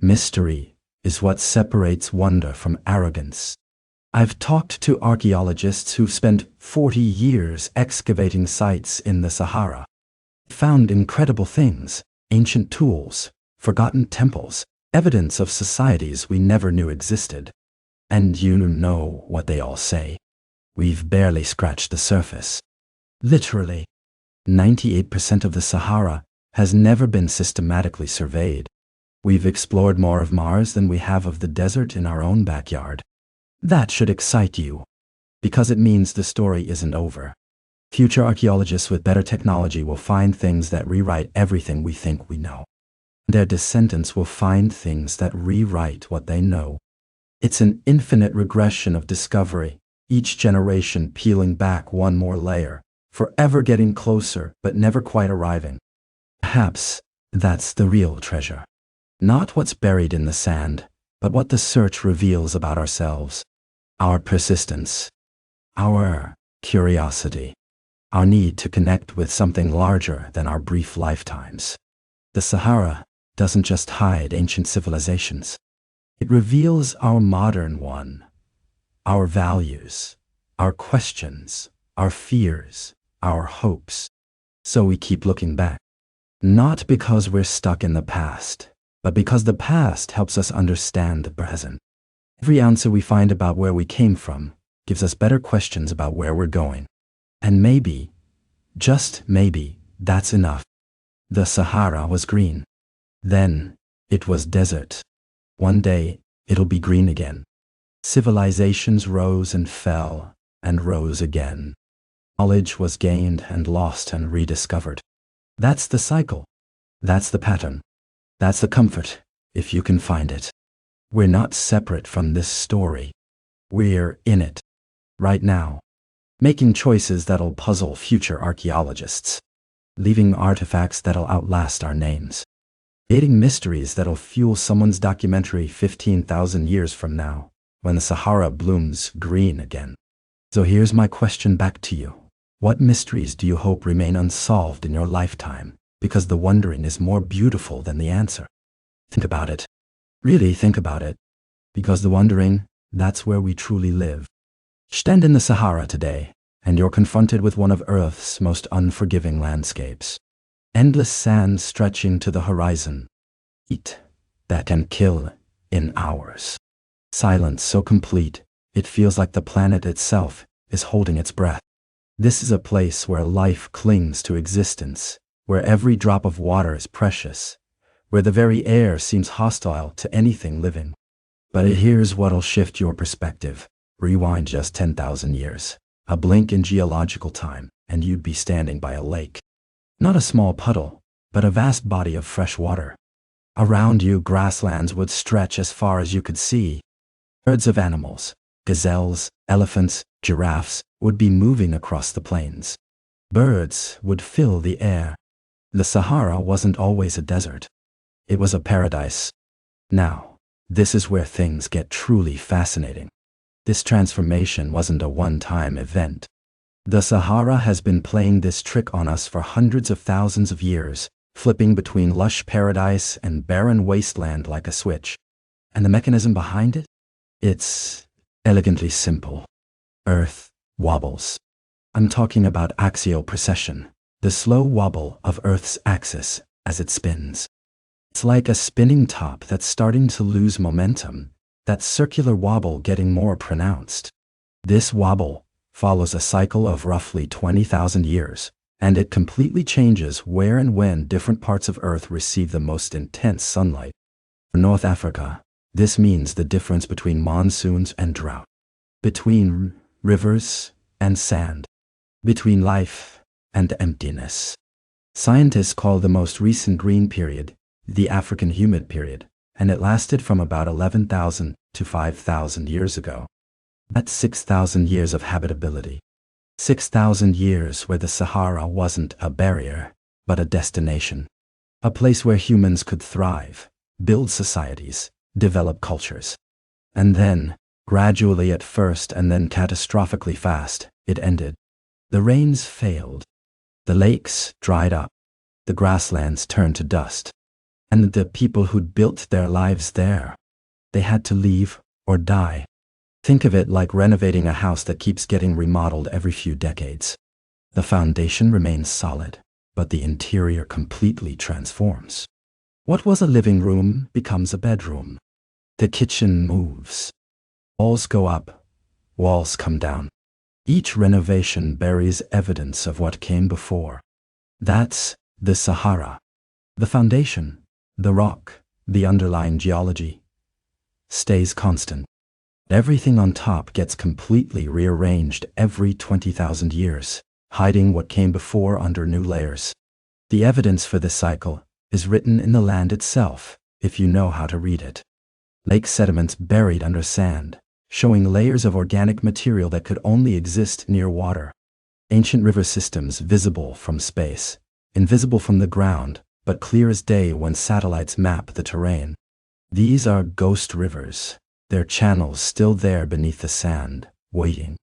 Mystery is what separates wonder from arrogance. I've talked to archaeologists who've spent 40 years excavating sites in the Sahara. Found incredible things, ancient tools, forgotten temples, evidence of societies we never knew existed. And you know what they all say. We've barely scratched the surface. Literally, 98% of the Sahara has never been systematically surveyed. We've explored more of Mars than we have of the desert in our own backyard. That should excite you, because it means the story isn't over. Future archaeologists with better technology will find things that rewrite everything we think we know. Their descendants will find things that rewrite what they know. It's an infinite regression of discovery, each generation peeling back one more layer, forever getting closer but never quite arriving. Perhaps that's the real treasure. Not what's buried in the sand, but what the search reveals about ourselves. Our persistence, our curiosity, our need to connect with something larger than our brief lifetimes. The Sahara doesn't just hide ancient civilizations. It reveals our modern one, our values, our questions, our fears, our hopes. So we keep looking back. Not because we're stuck in the past, but because the past helps us understand the present. Every answer we find about where we came from gives us better questions about where we're going. And maybe, just maybe, that's enough. The Sahara was green. Then, it was desert. One day, it'll be green again. Civilizations rose and fell, and rose again. Knowledge was gained and lost and rediscovered. That's the cycle. That's the pattern. That's the comfort, if you can find it. We're not separate from this story. We're in it. Right now. Making choices that'll puzzle future archaeologists. Leaving artifacts that'll outlast our names. Creating mysteries that'll fuel someone's documentary 15,000 years from now, when the Sahara blooms green again. So here's my question back to you. What mysteries do you hope remain unsolved in your lifetime? Because the wondering is more beautiful than the answer. Think about it. Really think about it. Because the wondering, that's where we truly live. Stand in the Sahara today, and you're confronted with one of Earth's most unforgiving landscapes. Endless sand stretching to the horizon. Heat that can kill in hours. Silence so complete, it feels like the planet itself is holding its breath. This is a place where life clings to existence, where every drop of water is precious, where the very air seems hostile to anything living. But here's what'll shift your perspective. Rewind just 10,000 years. A blink in geological time, and you'd be standing by a lake. Not a small puddle, but a vast body of fresh water. Around you, grasslands would stretch as far as you could see. Herds of animals, gazelles, elephants, giraffes, would be moving across the plains. Birds would fill the air. The Sahara wasn't always a desert. It was a paradise. Now, this is where things get truly fascinating. This transformation wasn't a one-time event. The Sahara has been playing this trick on us for hundreds of thousands of years, flipping between lush paradise and barren wasteland like a switch. And the mechanism behind it? It's elegantly simple. Earth wobbles. I'm talking about axial precession, the slow wobble of Earth's axis as it spins. It's like a spinning top that's starting to lose momentum, that circular wobble getting more pronounced. This wobble follows a cycle of roughly 20,000 years, and it completely changes where and when different parts of Earth receive the most intense sunlight. For North Africa, this means the difference between monsoons and drought, between rivers and sand, between life and emptiness. Scientists call the most recent green period the African humid period, and it lasted from about 11,000 to 5,000 years ago. That's 6,000 years of habitability. 6,000 years where the Sahara wasn't a barrier, but a destination. A place where humans could thrive, build societies, develop cultures. And then, gradually at first and then catastrophically fast, it ended. The rains failed. The lakes dried up. The grasslands turned to dust. And the people who'd built their lives there, they had to leave or die. Think of it like renovating a house that keeps getting remodeled every few decades. The foundation remains solid, but the interior completely transforms. What was a living room becomes a bedroom. The kitchen moves. Walls go up, walls come down. Each renovation buries evidence of what came before. That's the Sahara. The foundation, the rock, the underlying geology, stays constant. Everything on top gets completely rearranged every 20,000 years, hiding what came before under new layers. The evidence for this cycle is written in the land itself, if you know how to read it. Lake sediments buried under sand, showing layers of organic material that could only exist near water. Ancient river systems visible from space, invisible from the ground, but clear as day when satellites map the terrain. These are ghost rivers, their channels still there beneath the sand, waiting.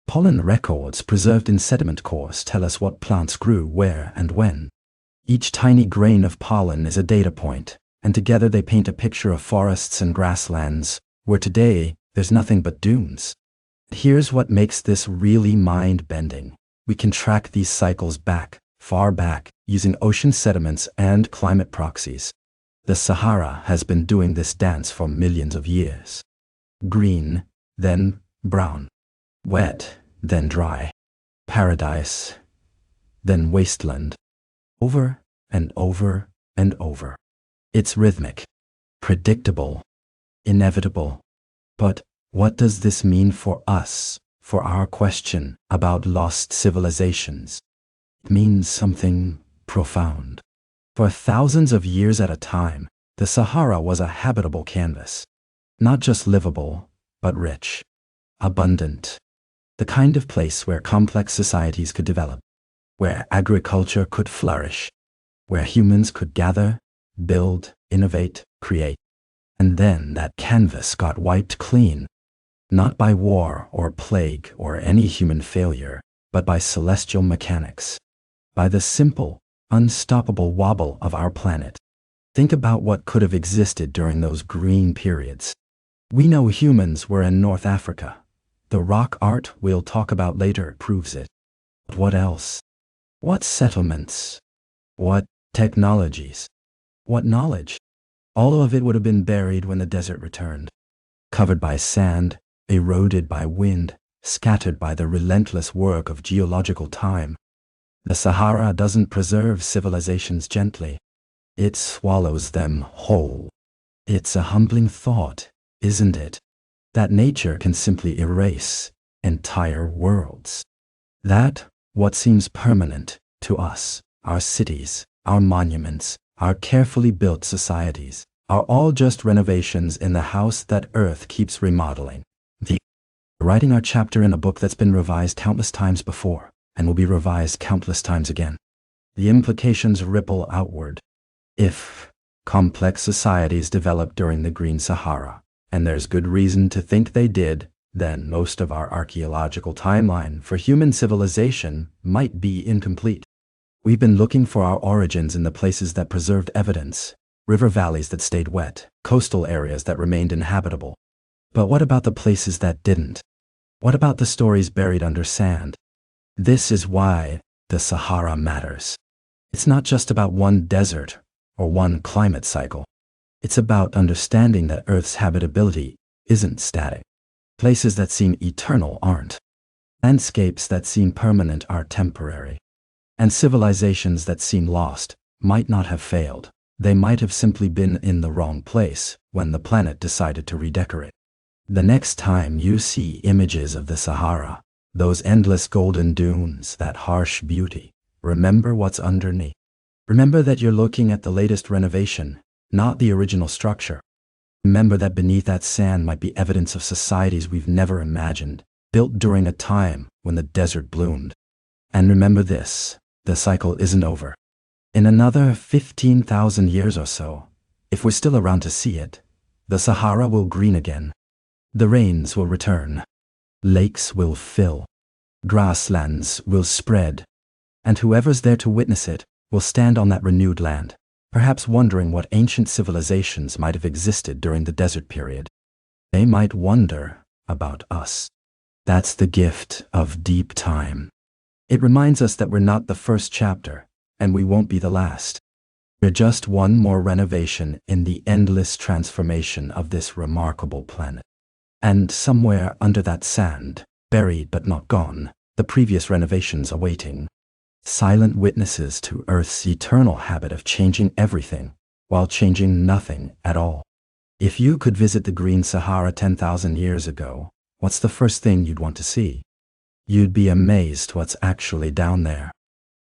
Pollen records preserved in sediment cores tell us what plants grew where and when. Each tiny grain of pollen is a data point, and together they paint a picture of forests and grasslands, where today there's nothing but dunes. Here's what makes this really mind-bending. We can track these cycles back, far back, using ocean sediments and climate proxies. The Sahara has been doing this dance for millions of years. Green, then brown. Wet, then dry. Paradise, then wasteland. Over and over and over. It's rhythmic, predictable, inevitable. But what does this mean for us, for our question about lost civilizations? It means something profound. For thousands of years at a time, the Sahara was a habitable canvas. Not just livable, but rich, abundant. The kind of place where complex societies could develop, where agriculture could flourish, where humans could gather, build, innovate, create. And then that canvas got wiped clean, not by war or plague or any human failure, but by celestial mechanics, by the simple, unstoppable wobble of our planet. Think about what could have existed during those green periods. We know humans were in North Africa. The rock art we'll talk about later proves it. But what else? What settlements? What technologies? What knowledge? All of it would have been buried when the desert returned. Covered by sand, eroded by wind, scattered by the relentless work of geological time. The Sahara doesn't preserve civilizations gently. It swallows them whole. It's a humbling thought, isn't it? That nature can simply erase entire worlds. That what seems permanent to us, our cities, our monuments, our carefully built societies, are all just renovations in the house that Earth keeps remodeling. Writing our chapter in a book that's been revised countless times before, and will be revised countless times again. The implications ripple outward. If complex societies developed during the Green Sahara, and there's good reason to think they did, then most of our archaeological timeline for human civilization might be incomplete. We've been looking for our origins in the places that preserved evidence, river valleys that stayed wet, coastal areas that remained inhabitable. But what about the places that didn't? What about the stories buried under sand? This is why the Sahara matters. It's not just about one desert or one climate cycle. It's about understanding that Earth's habitability isn't static. Places that seem eternal aren't. Landscapes that seem permanent are temporary. And civilizations that seem lost might not have failed. They might have simply been in the wrong place when the planet decided to redecorate. The next time you see images of the Sahara, those endless golden dunes, that harsh beauty, remember what's underneath. Remember that you're looking at the latest renovation, not the original structure. Remember that beneath that sand might be evidence of societies we've never imagined, built during a time when the desert bloomed. And remember this, the cycle isn't over. In another 15,000 years or so, if we're still around to see it, the Sahara will green again. The rains will return. Lakes will fill. Grasslands will spread. And whoever's there to witness it will stand on that renewed land, perhaps wondering what ancient civilizations might have existed during the desert period. They might wonder about us. That's the gift of deep time. It reminds us that we're not the first chapter, and we won't be the last. We're just one more renovation in the endless transformation of this remarkable planet. And somewhere under that sand, buried but not gone, the previous renovations are waiting. Silent witnesses to Earth's eternal habit of changing everything, while changing nothing at all. If you could visit the green Sahara 10,000 years ago, what's the first thing you'd want to see? You'd be amazed what's actually down there.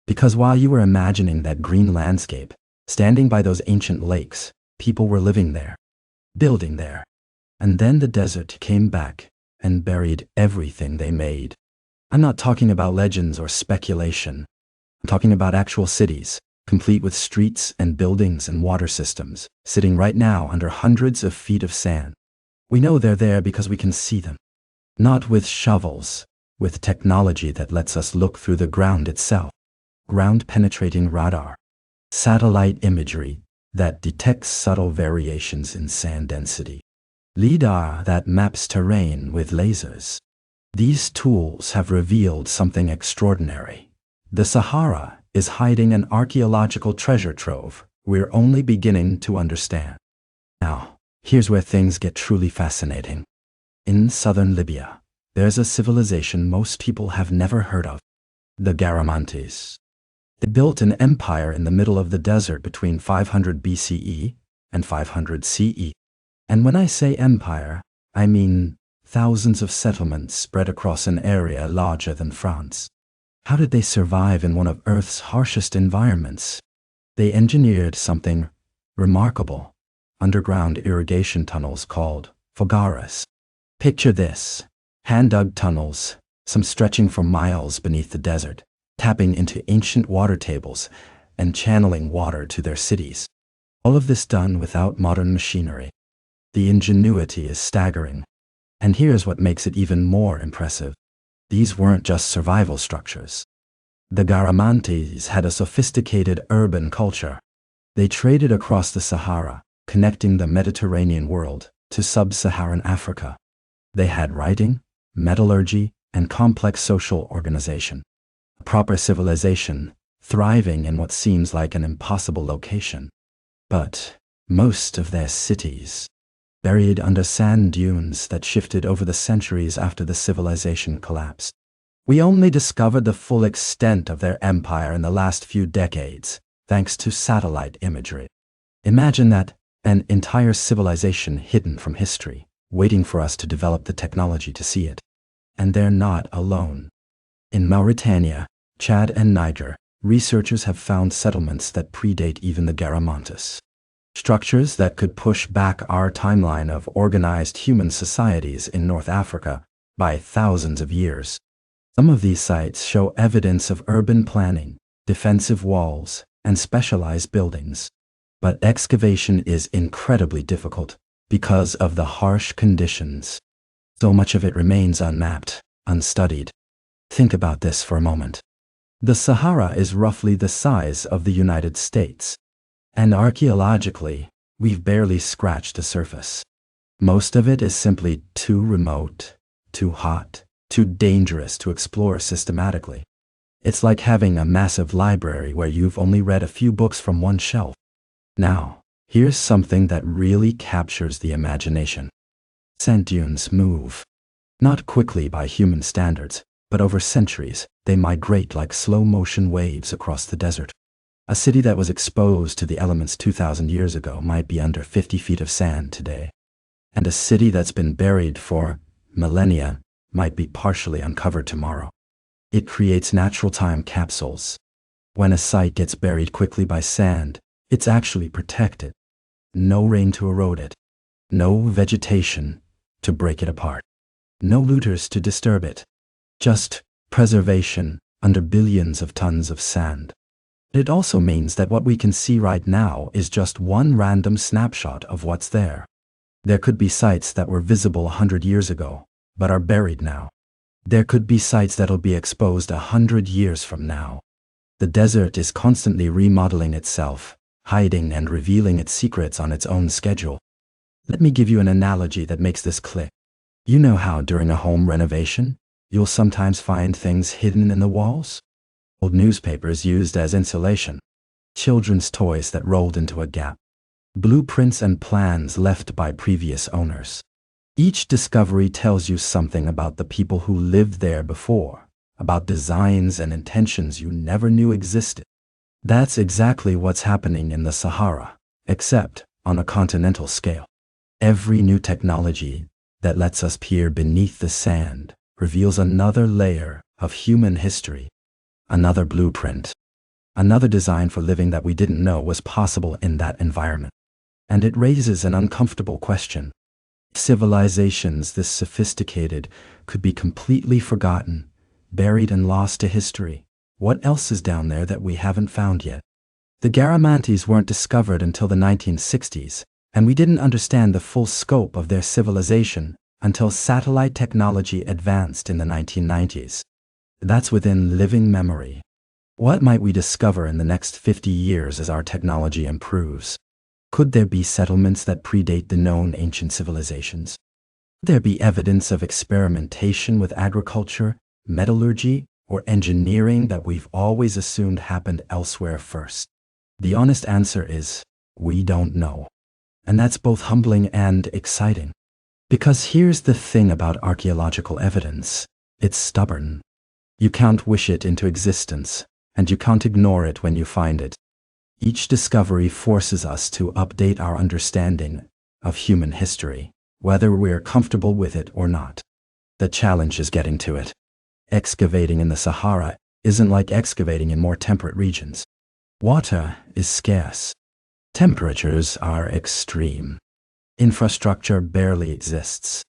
Because while you were imagining that green landscape, standing by those ancient lakes, people were living there, building there. And then the desert came back and buried everything they made. I'm not talking about legends or speculation. I'm talking about actual cities, complete with streets and buildings and water systems, sitting right now under hundreds of feet of sand. We know they're there because we can see them. Not with shovels, with technology that lets us look through the ground itself. Ground-penetrating radar. Satellite imagery that detects subtle variations in sand density. LIDAR that maps terrain with lasers. These tools have revealed something extraordinary. The Sahara is hiding an archaeological treasure trove we're only beginning to understand. Now, here's where things get truly fascinating. In southern Libya, there's a civilization most people have never heard of. The Garamantes. They built an empire in the middle of the desert between 500 BCE and 500 CE. And when I say empire, I mean thousands of settlements spread across an area larger than France. How did they survive in one of Earth's harshest environments? They engineered something remarkable. Underground irrigation tunnels called fogaras. Picture this. Hand-dug tunnels, some stretching for miles beneath the desert, tapping into ancient water tables and channeling water to their cities. All of this done without modern machinery. The ingenuity is staggering. And here's what makes it even more impressive. These weren't just survival structures. The Garamantes had a sophisticated urban culture. They traded across the Sahara, connecting the Mediterranean world to sub-Saharan Africa. They had writing, metallurgy, and complex social organization. A proper civilization, thriving in what seems like an impossible location. But most of their cities, buried under sand dunes that shifted over the centuries after the civilization collapsed. We only discovered the full extent of their empire in the last few decades, thanks to satellite imagery. Imagine that, an entire civilization hidden from history, waiting for us to develop the technology to see it. And they're not alone. In Mauritania, Chad and Niger, researchers have found settlements that predate even the Garamantes. Structures that could push back our timeline of organized human societies in North Africa by thousands of years. Some of these sites show evidence of urban planning, defensive walls, and specialized buildings. But excavation is incredibly difficult because of the harsh conditions. So much of it remains unmapped, unstudied. Think about this for a moment. The Sahara is roughly the size of the United States. And archaeologically, we've barely scratched the surface. Most of it is simply too remote, too hot, too dangerous to explore systematically. It's like having a massive library where you've only read a few books from one shelf. Now, here's something that really captures the imagination. Sand dunes move. Not quickly by human standards, but over centuries, they migrate like slow-motion waves across the desert. A city that was exposed to the elements 2,000 years ago might be under 50 feet of sand today. And a city that's been buried for millennia might be partially uncovered tomorrow. It creates natural time capsules. When a site gets buried quickly by sand, it's actually protected. No rain to erode it. No vegetation to break it apart. No looters to disturb it. Just preservation under billions of tons of sand. It also means that what we can see right now is just one random snapshot of what's there. There could be sites that were visible 100 years ago, but are buried now. There could be sites that'll be exposed 100 years from now. The desert is constantly remodeling itself, hiding and revealing its secrets on its own schedule. Let me give you an analogy that makes this click. You know how during a home renovation, you'll sometimes find things hidden in the walls? Old newspapers used as insulation. Children's toys that rolled into a gap. Blueprints and plans left by previous owners. Each discovery tells you something about the people who lived there before, about designs and intentions you never knew existed. That's exactly what's happening in the Sahara, except on a continental scale. Every new technology that lets us peer beneath the sand reveals another layer of human history, another blueprint, another design for living that we didn't know was possible in that environment. And it raises an uncomfortable question. Civilizations this sophisticated could be completely forgotten, buried and lost to history. What else is down there that we haven't found yet? The Garamantes weren't discovered until the 1960s, and we didn't understand the full scope of their civilization until satellite technology advanced in the 1990s. That's within living memory. What might we discover in the next 50 years as our technology improves? Could there be settlements that predate the known ancient civilizations? Could there be evidence of experimentation with agriculture, metallurgy, or engineering that we've always assumed happened elsewhere first? The honest answer is, we don't know. And that's both humbling and exciting. Because here's the thing about archaeological evidence. It's stubborn. You can't wish it into existence, and you can't ignore it when you find it. Each discovery forces us to update our understanding of human history, whether we're comfortable with it or not. The challenge is getting to it. Excavating in the Sahara isn't like excavating in more temperate regions. Water is scarce. Temperatures are extreme. Infrastructure barely exists.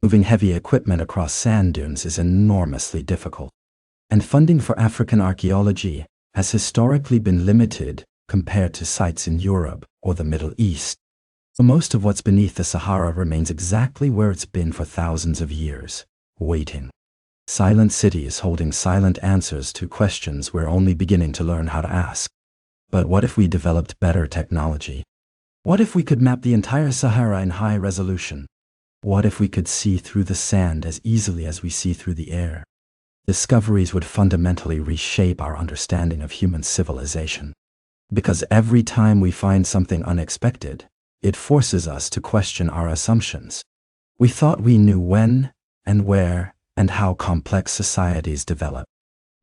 Moving heavy equipment across sand dunes is enormously difficult. And funding for African archaeology has historically been limited compared to sites in Europe or the Middle East. So most of what's beneath the Sahara remains exactly where it's been for thousands of years, waiting. Silent cities holding silent answers to questions we're only beginning to learn how to ask. But what if we developed better technology? What if we could map the entire Sahara in high resolution? What if we could see through the sand as easily as we see through the air? Discoveries would fundamentally reshape our understanding of human civilization. Because every time we find something unexpected, it forces us to question our assumptions. We thought we knew when and where and how complex societies develop.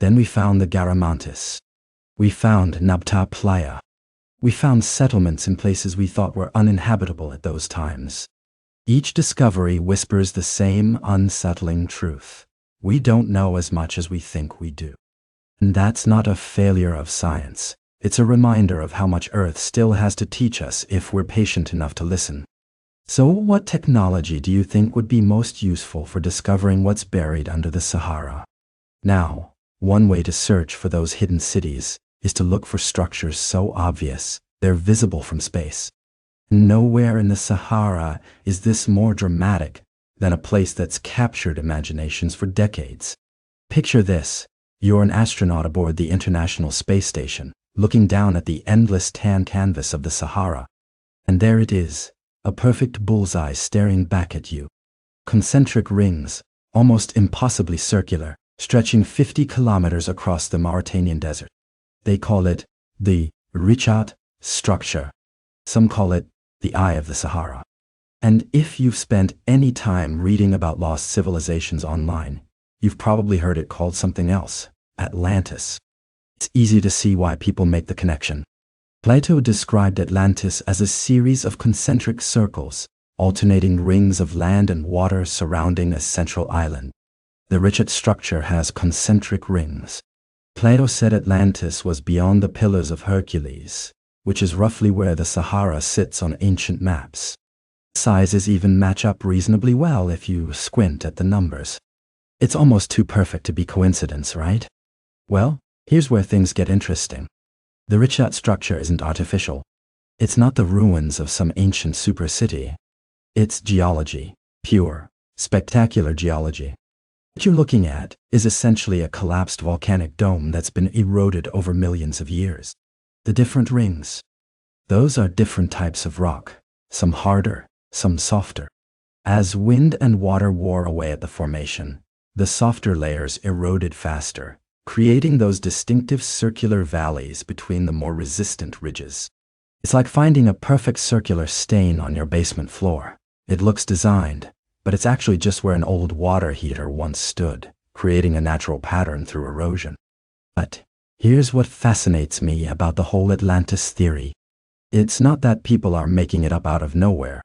Then we found the Garamantes. We found Nabta Playa. We found settlements in places we thought were uninhabitable at those times. Each discovery whispers the same unsettling truth. We don't know as much as we think we do. And that's not a failure of science. It's a reminder of how much Earth still has to teach us if we're patient enough to listen. So what technology do you think would be most useful for discovering what's buried under the Sahara? Now, one way to search for those hidden cities is to look for structures so obvious they're visible from space. Nowhere in the Sahara is this more dramatic than a place that's captured imaginations for decades. Picture this. You're an astronaut aboard the International Space Station, looking down at the endless tan canvas of the Sahara. And there it is, a perfect bullseye staring back at you. Concentric rings, almost impossibly circular, stretching 50 kilometers across the Mauritanian desert. They call it the Richat Structure. Some call it the Eye of the Sahara. And if you've spent any time reading about lost civilizations online, you've probably heard it called something else, Atlantis. It's easy to see why people make the connection. Plato described Atlantis as a series of concentric circles, alternating rings of land and water surrounding a central island. The Richat structure has concentric rings. Plato said Atlantis was beyond the Pillars of Hercules, which is roughly where the Sahara sits on ancient maps. Sizes even match up reasonably well if you squint at the numbers. It's almost too perfect to be coincidence, right? Well, here's where things get interesting. The Richat structure isn't artificial. It's not the ruins of some ancient super city. It's geology, pure, spectacular geology. What you're looking at is essentially a collapsed volcanic dome that's been eroded over millions of years. The different rings, those are different types of rock, some harder, some softer. As wind and water wore away at the formation, the softer layers eroded faster, creating those distinctive circular valleys between the more resistant ridges. It's like finding a perfect circular stain on your basement floor. It looks designed, but it's actually just where an old water heater once stood, creating a natural pattern through erosion. But here's what fascinates me about the whole Atlantis theory. It's not that people are making it up out of nowhere.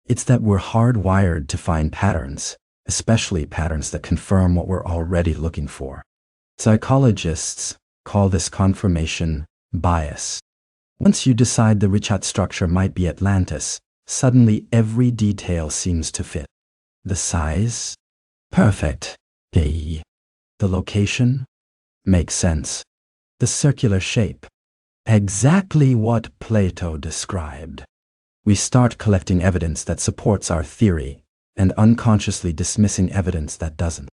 It's that we're hardwired to find patterns, especially patterns that confirm what we're already looking for. Psychologists call this confirmation bias. Once you decide the Richat structure might be Atlantis, suddenly every detail seems to fit. The size? Perfect. The location? Makes sense. The circular shape? Exactly what Plato described. We start collecting evidence that supports our theory and unconsciously dismissing evidence that doesn't.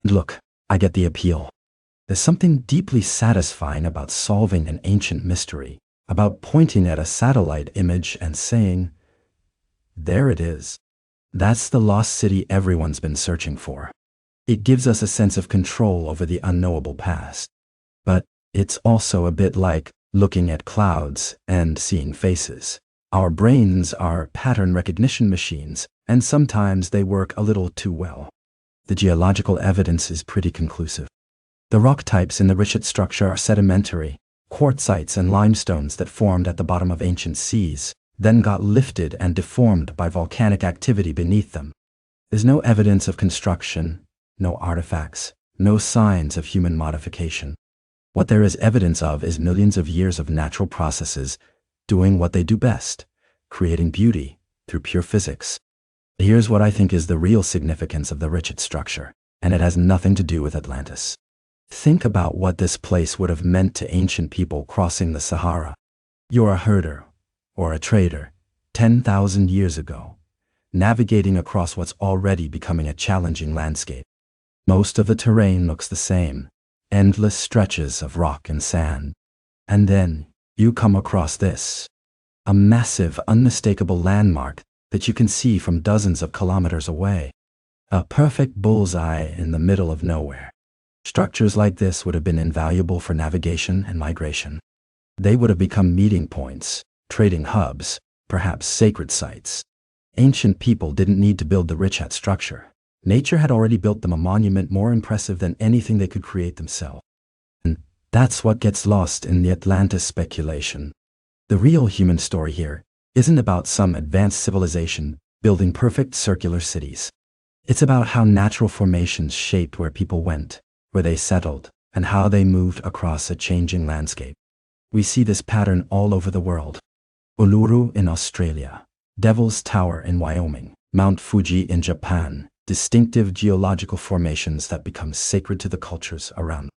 Look, I get the appeal. There's something deeply satisfying about solving an ancient mystery, about pointing at a satellite image and saying, there it is. That's the lost city everyone's been searching for. It gives us a sense of control over the unknowable past. But it's also a bit like looking at clouds and seeing faces. Our brains are pattern recognition machines, and sometimes they work a little too well. The geological evidence is pretty conclusive. The rock types in the Richat structure are sedimentary, quartzites and limestones that formed at the bottom of ancient seas, then got lifted and deformed by volcanic activity beneath them. There's no evidence of construction, no artifacts, no signs of human modification. What there is evidence of is millions of years of natural processes doing what they do best, creating beauty through pure physics. Here's what I think is the real significance of the Richat structure, and it has nothing to do with Atlantis. Think about what this place would have meant to ancient people crossing the Sahara. You're a herder or a trader 10,000 years ago, navigating across what's already becoming a challenging landscape. Most of the terrain looks the same, endless stretches of rock and sand. And then you come across this, a massive, unmistakable landmark that you can see from dozens of kilometers away. A perfect bullseye in the middle of nowhere. Structures like this would have been invaluable for navigation and migration. They would have become meeting points, trading hubs, perhaps sacred sites. Ancient people didn't need to build the Richat structure. Nature had already built them a monument more impressive than anything they could create themselves. And that's what gets lost in the Atlantis speculation. The real human story here isn't about some advanced civilization building perfect circular cities. It's about how natural formations shaped where people went, where they settled, and how they moved across a changing landscape. We see this pattern all over the world. Uluru in Australia, Devil's Tower in Wyoming, Mount Fuji in Japan, distinctive geological formations that become sacred to the cultures around them.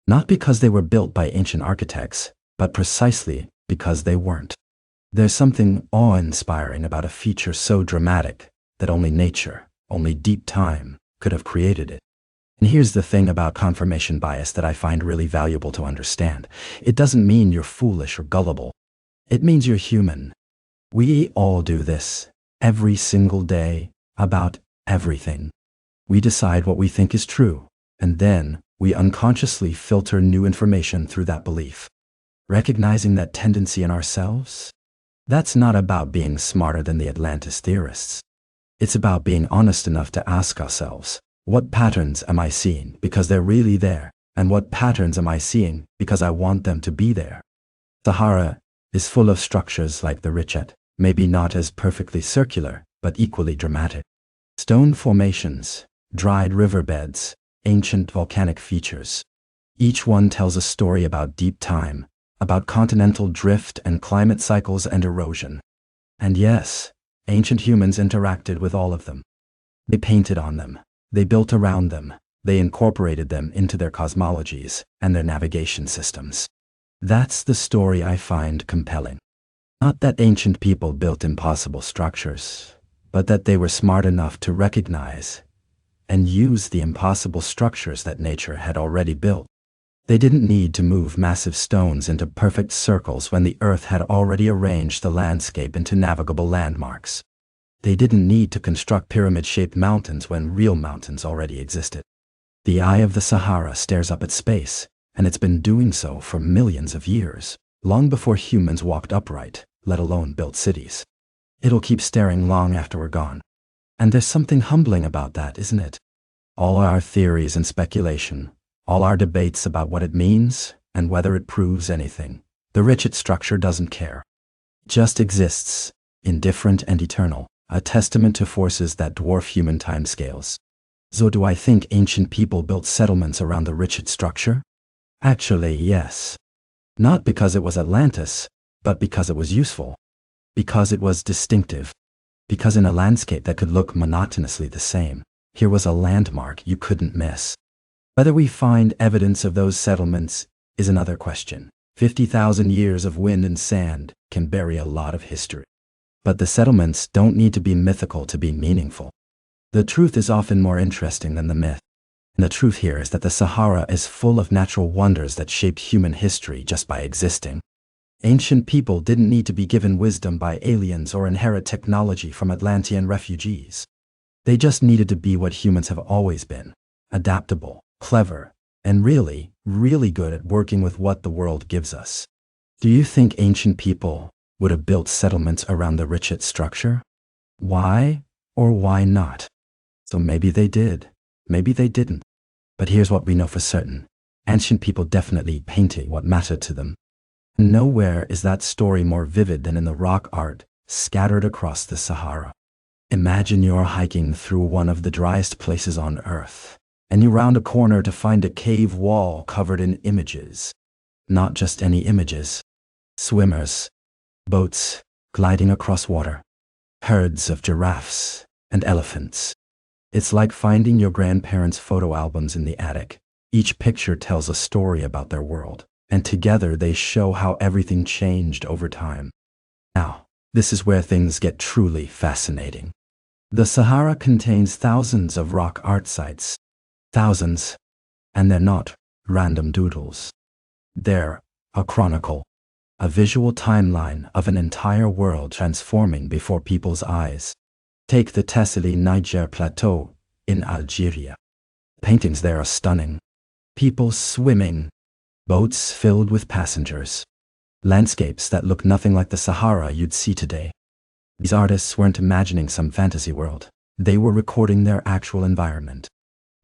Not because they were built by ancient architects, but precisely because they weren't. There's something awe-inspiring about a feature so dramatic that only nature, only deep time, could have created it. And here's the thing about confirmation bias that I find really valuable to understand. It doesn't mean you're foolish or gullible. It means you're human. We all do this, every single day, about everything. We decide what we think is true, and then we unconsciously filter new information through that belief. Recognizing that tendency in ourselves? That's not about being smarter than the Atlantis theorists. It's about being honest enough to ask ourselves, what patterns am I seeing because they're really there, and what patterns am I seeing because I want them to be there? Sahara is full of structures like the Richat, maybe not as perfectly circular, but equally dramatic. Stone formations, dried riverbeds, ancient volcanic features. Each one tells a story about deep time, about continental drift and climate cycles and erosion. And yes, ancient humans interacted with all of them. They painted on them, they built around them, they incorporated them into their cosmologies and their navigation systems. That's the story I find compelling. Not that ancient people built impossible structures, but that they were smart enough to recognize and use the impossible structures that nature had already built. They didn't need to move massive stones into perfect circles when the earth had already arranged the landscape into navigable landmarks. They didn't need to construct pyramid-shaped mountains when real mountains already existed. The eye of the Sahara stares up at space, and it's been doing so for millions of years, long before humans walked upright, let alone built cities. It'll keep staring long after we're gone. And there's something humbling about that, isn't it? All our theories and speculation, all our debates about what it means and whether it proves anything, the Richat structure doesn't care. It just exists, indifferent and eternal, a testament to forces that dwarf human timescales. So do I think ancient people built settlements around the Richat structure? Actually, yes. Not because it was Atlantis, but because it was useful. Because it was distinctive. Because in a landscape that could look monotonously the same, here was a landmark you couldn't miss. Whether we find evidence of those settlements is another question. 50,000 years of wind and sand can bury a lot of history. But the settlements don't need to be mythical to be meaningful. The truth is often more interesting than the myth. And the truth here is that the Sahara is full of natural wonders that shaped human history just by existing. Ancient people didn't need to be given wisdom by aliens or inherit technology from Atlantean refugees. They just needed to be what humans have always been: adaptable, clever, and really, really good at working with what the world gives us. Do you think ancient people would have built settlements around the Richat structure? Why or why not? So maybe they did, maybe they didn't. But here's what we know for certain. Ancient people definitely painted what mattered to them. Nowhere is that story more vivid than in the rock art scattered across the Sahara. Imagine you're hiking through one of the driest places on Earth, and you round a corner to find a cave wall covered in images. Not just any images. Swimmers, boats gliding across water, herds of giraffes and elephants. It's like finding your grandparents' photo albums in the attic. Each picture tells a story about their world, and together they show how everything changed over time. Now, this is where things get truly fascinating. The Sahara contains thousands of rock art sites. Thousands. And they're not random doodles. They're a chronicle, a visual timeline of an entire world transforming before people's eyes. Take the Tessili Niger Plateau in Algeria. Paintings there are stunning. People swimming, boats filled with passengers, landscapes that look nothing like the Sahara you'd see today. These artists weren't imagining some fantasy world. They were recording their actual environment.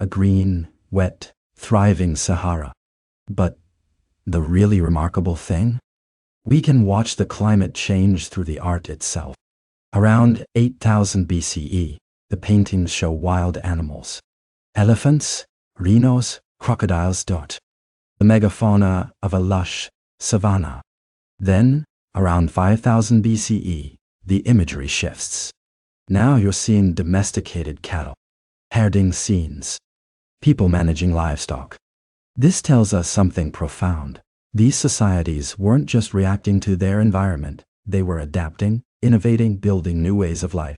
A green, wet, thriving Sahara. But the really remarkable thing? We can watch the climate change through the art itself. Around 8000 BCE, the paintings show wild animals. Elephants, rhinos, crocodiles. The megafauna of a lush savanna. Then, around 5000 BCE, the imagery shifts. Now you're seeing domesticated cattle, herding scenes, people managing livestock. This tells us something profound. These societies weren't just reacting to their environment, they were adapting, innovating, building new ways of life.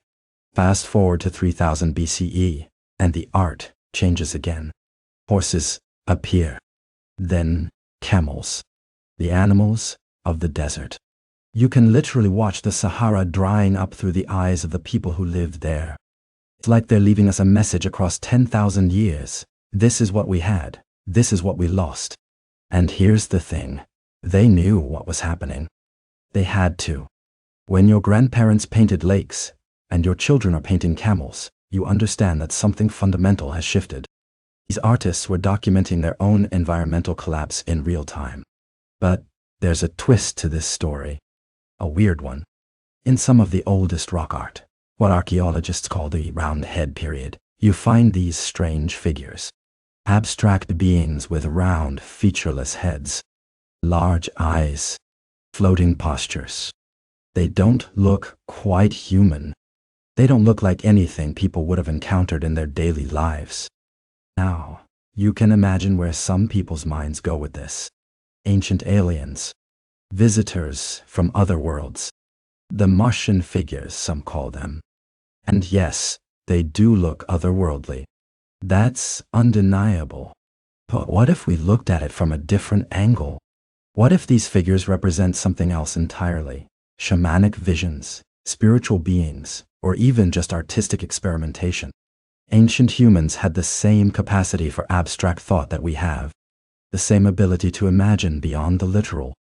Fast forward to 3000 BCE, and the art changes again. Horses appear. Then, camels. The animals of the desert. You can literally watch the Sahara drying up through the eyes of the people who lived there. It's like they're leaving us a message across 10,000 years. This is what we had. This is what we lost. And here's the thing. They knew what was happening. They had to. When your grandparents painted lakes, and your children are painting camels, you understand that something fundamental has shifted. These artists were documenting their own environmental collapse in real time. But there's a twist to this story. A weird one. In some of the oldest rock art, what archaeologists call the round head period, you find these strange figures. Abstract beings with round, featureless heads, large eyes, floating postures. They don't look quite human. They don't look like anything people would have encountered in their daily lives. Now, you can imagine where some people's minds go with this. Ancient aliens, visitors from other worlds, the Martian figures, some call them. And yes, they do look otherworldly. That's undeniable. But what if we looked at it from a different angle? What if these figures represent something else entirely? Shamanic visions, spiritual beings, or even just artistic experimentation? Ancient humans had the same capacity for abstract thought that we have, the same ability to imagine beyond the literal.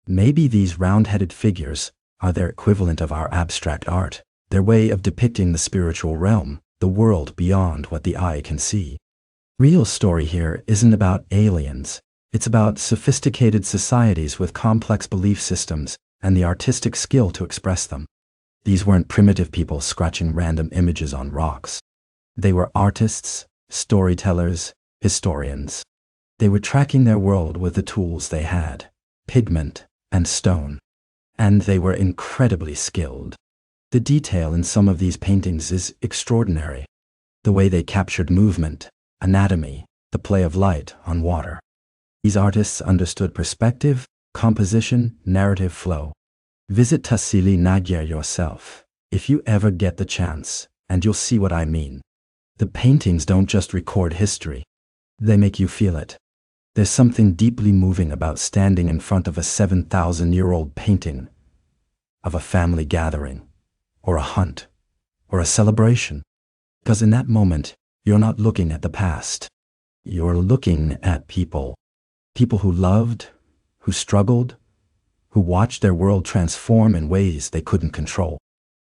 Maybe these round-headed figures are their equivalent of our abstract art, their way of depicting the spiritual realm, the world beyond what the eye can see. Real story here isn't about aliens. It's about sophisticated societies with complex belief systems and the artistic skill to express them. These weren't primitive people scratching random images on rocks. They were artists, storytellers, historians. They were tracking their world with the tools they had, pigment and stone. And they were incredibly skilled. The detail in some of these paintings is extraordinary. The way they captured movement, anatomy, the play of light on water. These artists understood perspective, composition, narrative flow. Visit Tassili Nagyar yourself, if you ever get the chance, and you'll see what I mean. The paintings don't just record history. They make you feel it. There's something deeply moving about standing in front of a 7,000-year-old painting of a family gathering, or a hunt, or a celebration. Because in that moment, you're not looking at the past. You're looking at people. People who loved, who struggled, who watched their world transform in ways they couldn't control.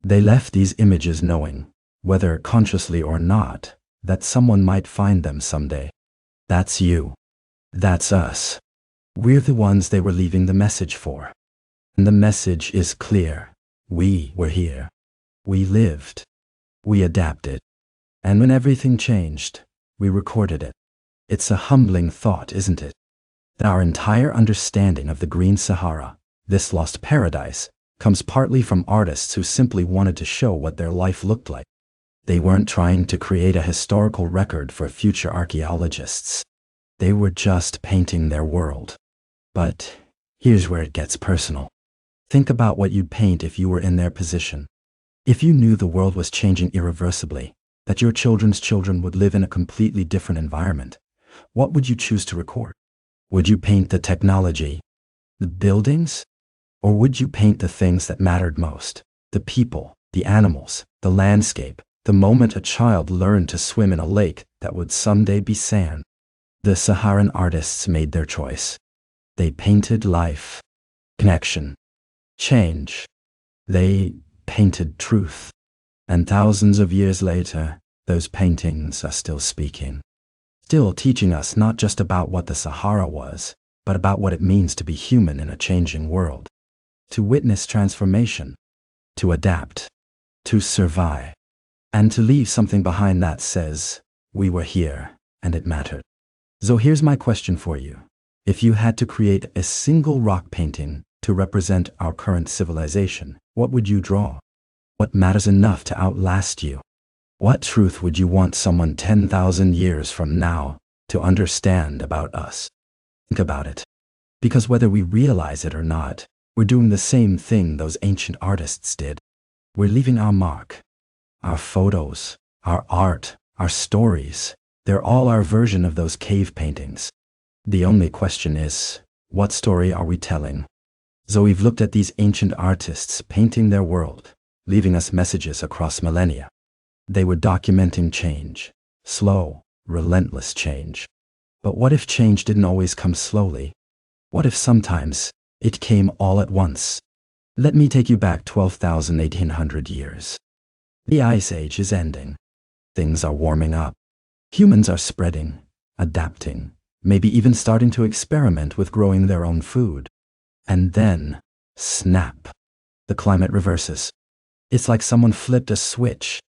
They left these images knowing, whether consciously or not, that someone might find them someday. That's you. That's us. We're the ones they were leaving the message for. And the message is clear. We were here. We lived. We adapted. And when everything changed, we recorded it. It's a humbling thought, isn't it? That our entire understanding of the Green Sahara, this lost paradise, comes partly from artists who simply wanted to show what their life looked like. They weren't trying to create a historical record for future archaeologists. They were just painting their world. But here's where it gets personal. Think about what you'd paint if you were in their position. If you knew the world was changing irreversibly, that your children's children would live in a completely different environment, what would you choose to record? Would you paint the technology, the buildings? Or would you paint the things that mattered most? The people, the animals, the landscape, the moment a child learned to swim in a lake that would someday be sand? The Saharan artists made their choice. They painted life, connection, change. They painted truth. And thousands of years later, those paintings are still speaking. Still teaching us not just about what the Sahara was, but about what it means to be human in a changing world. To witness transformation, to adapt, to survive, and to leave something behind that says, we were here, and it mattered. So here's my question for you. If you had to create a single rock painting to represent our current civilization, what would you draw? What matters enough to outlast you? What truth would you want someone 10,000 years from now to understand about us? Think about it. Because whether we realize it or not, we're doing the same thing those ancient artists did. We're leaving our mark. Our photos, our art, our stories, they're all our version of those cave paintings. The only question is, what story are we telling? So we've looked at these ancient artists painting their world, leaving us messages across millennia. They were documenting change, slow, relentless change. But what if change didn't always come slowly? What if sometimes it came all at once? Let me take you back 12,800 years. The Ice Age is ending. Things are warming up. Humans are spreading, adapting, maybe even starting to experiment with growing their own food. And then, snap, the climate reverses. It's like someone flipped a switch.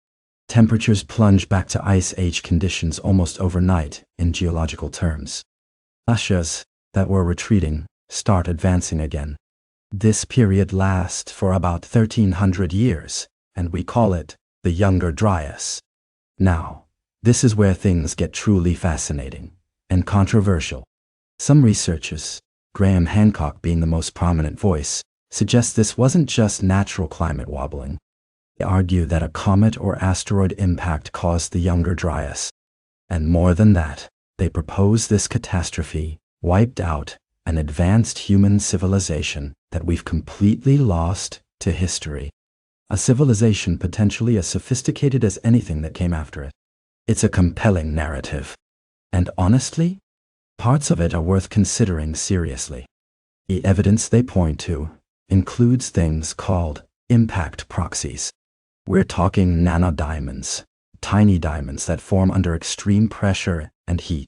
Temperatures plunge back to Ice Age conditions almost overnight in geological terms. Lushes that were retreating start advancing again. This period lasts for about 1,300 years, and we call it the Younger Dryas. Now, this is where things get truly fascinating and controversial. Some researchers, Graham Hancock being the most prominent voice, suggest this wasn't just natural climate wobbling. They argue that a comet or asteroid impact caused the Younger Dryas. And more than that, they propose this catastrophe wiped out an advanced human civilization that we've completely lost to history. A civilization potentially as sophisticated as anything that came after it. It's a compelling narrative. And honestly, parts of it are worth considering seriously. The evidence they point to includes things called impact proxies. We're talking nanodiamonds, tiny diamonds that form under extreme pressure and heat.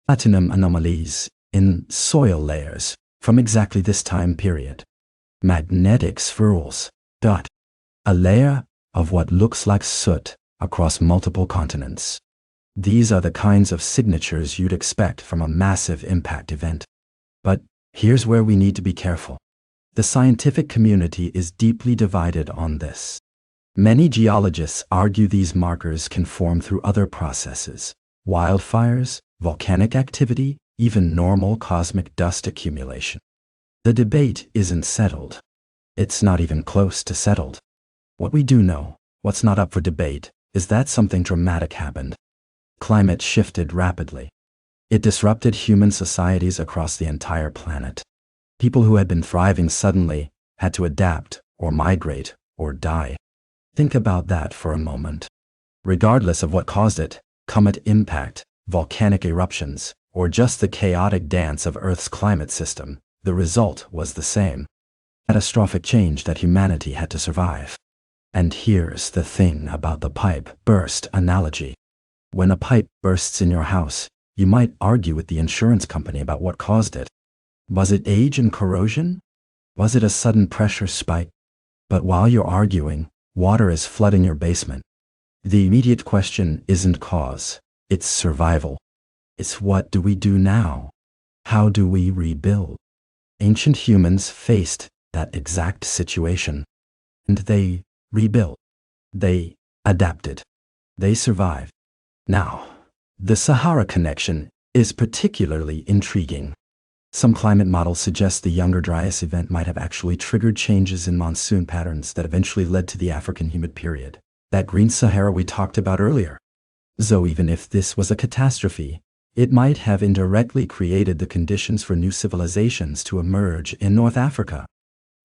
Platinum anomalies in soil layers from exactly this time period. Magnetic swirls. A layer of what looks like soot across multiple continents. These are the kinds of signatures you'd expect from a massive impact event. But here's where we need to be careful. The scientific community is deeply divided on this. Many geologists argue these markers can form through other processes: wildfires, volcanic activity, even normal cosmic dust accumulation. The debate isn't settled. It's not even close to settled. What we do know, what's not up for debate, is that something dramatic happened. Climate shifted rapidly. It disrupted human societies across the entire planet. People who had been thriving suddenly had to adapt, or migrate, or die. Think about that for a moment. Regardless of what caused it, comet impact, volcanic eruptions, or just the chaotic dance of Earth's climate system, the result was the same. Catastrophic change that humanity had to survive. And here's the thing about the pipe burst analogy. When a pipe bursts in your house, you might argue with the insurance company about what caused it. Was it age and corrosion? Was it a sudden pressure spike? But while you're arguing, water is flooding your basement. The immediate question isn't cause, it's survival. It's what do we do now? How do we rebuild? Ancient humans faced that exact situation. And they rebuilt. They adapted. They survived. Now, the Sahara connection is particularly intriguing. Some climate models suggest the Younger Dryas event might have actually triggered changes in monsoon patterns that eventually led to the African humid period, that green Sahara we talked about earlier. So even if this was a catastrophe, it might have indirectly created the conditions for new civilizations to emerge in North Africa.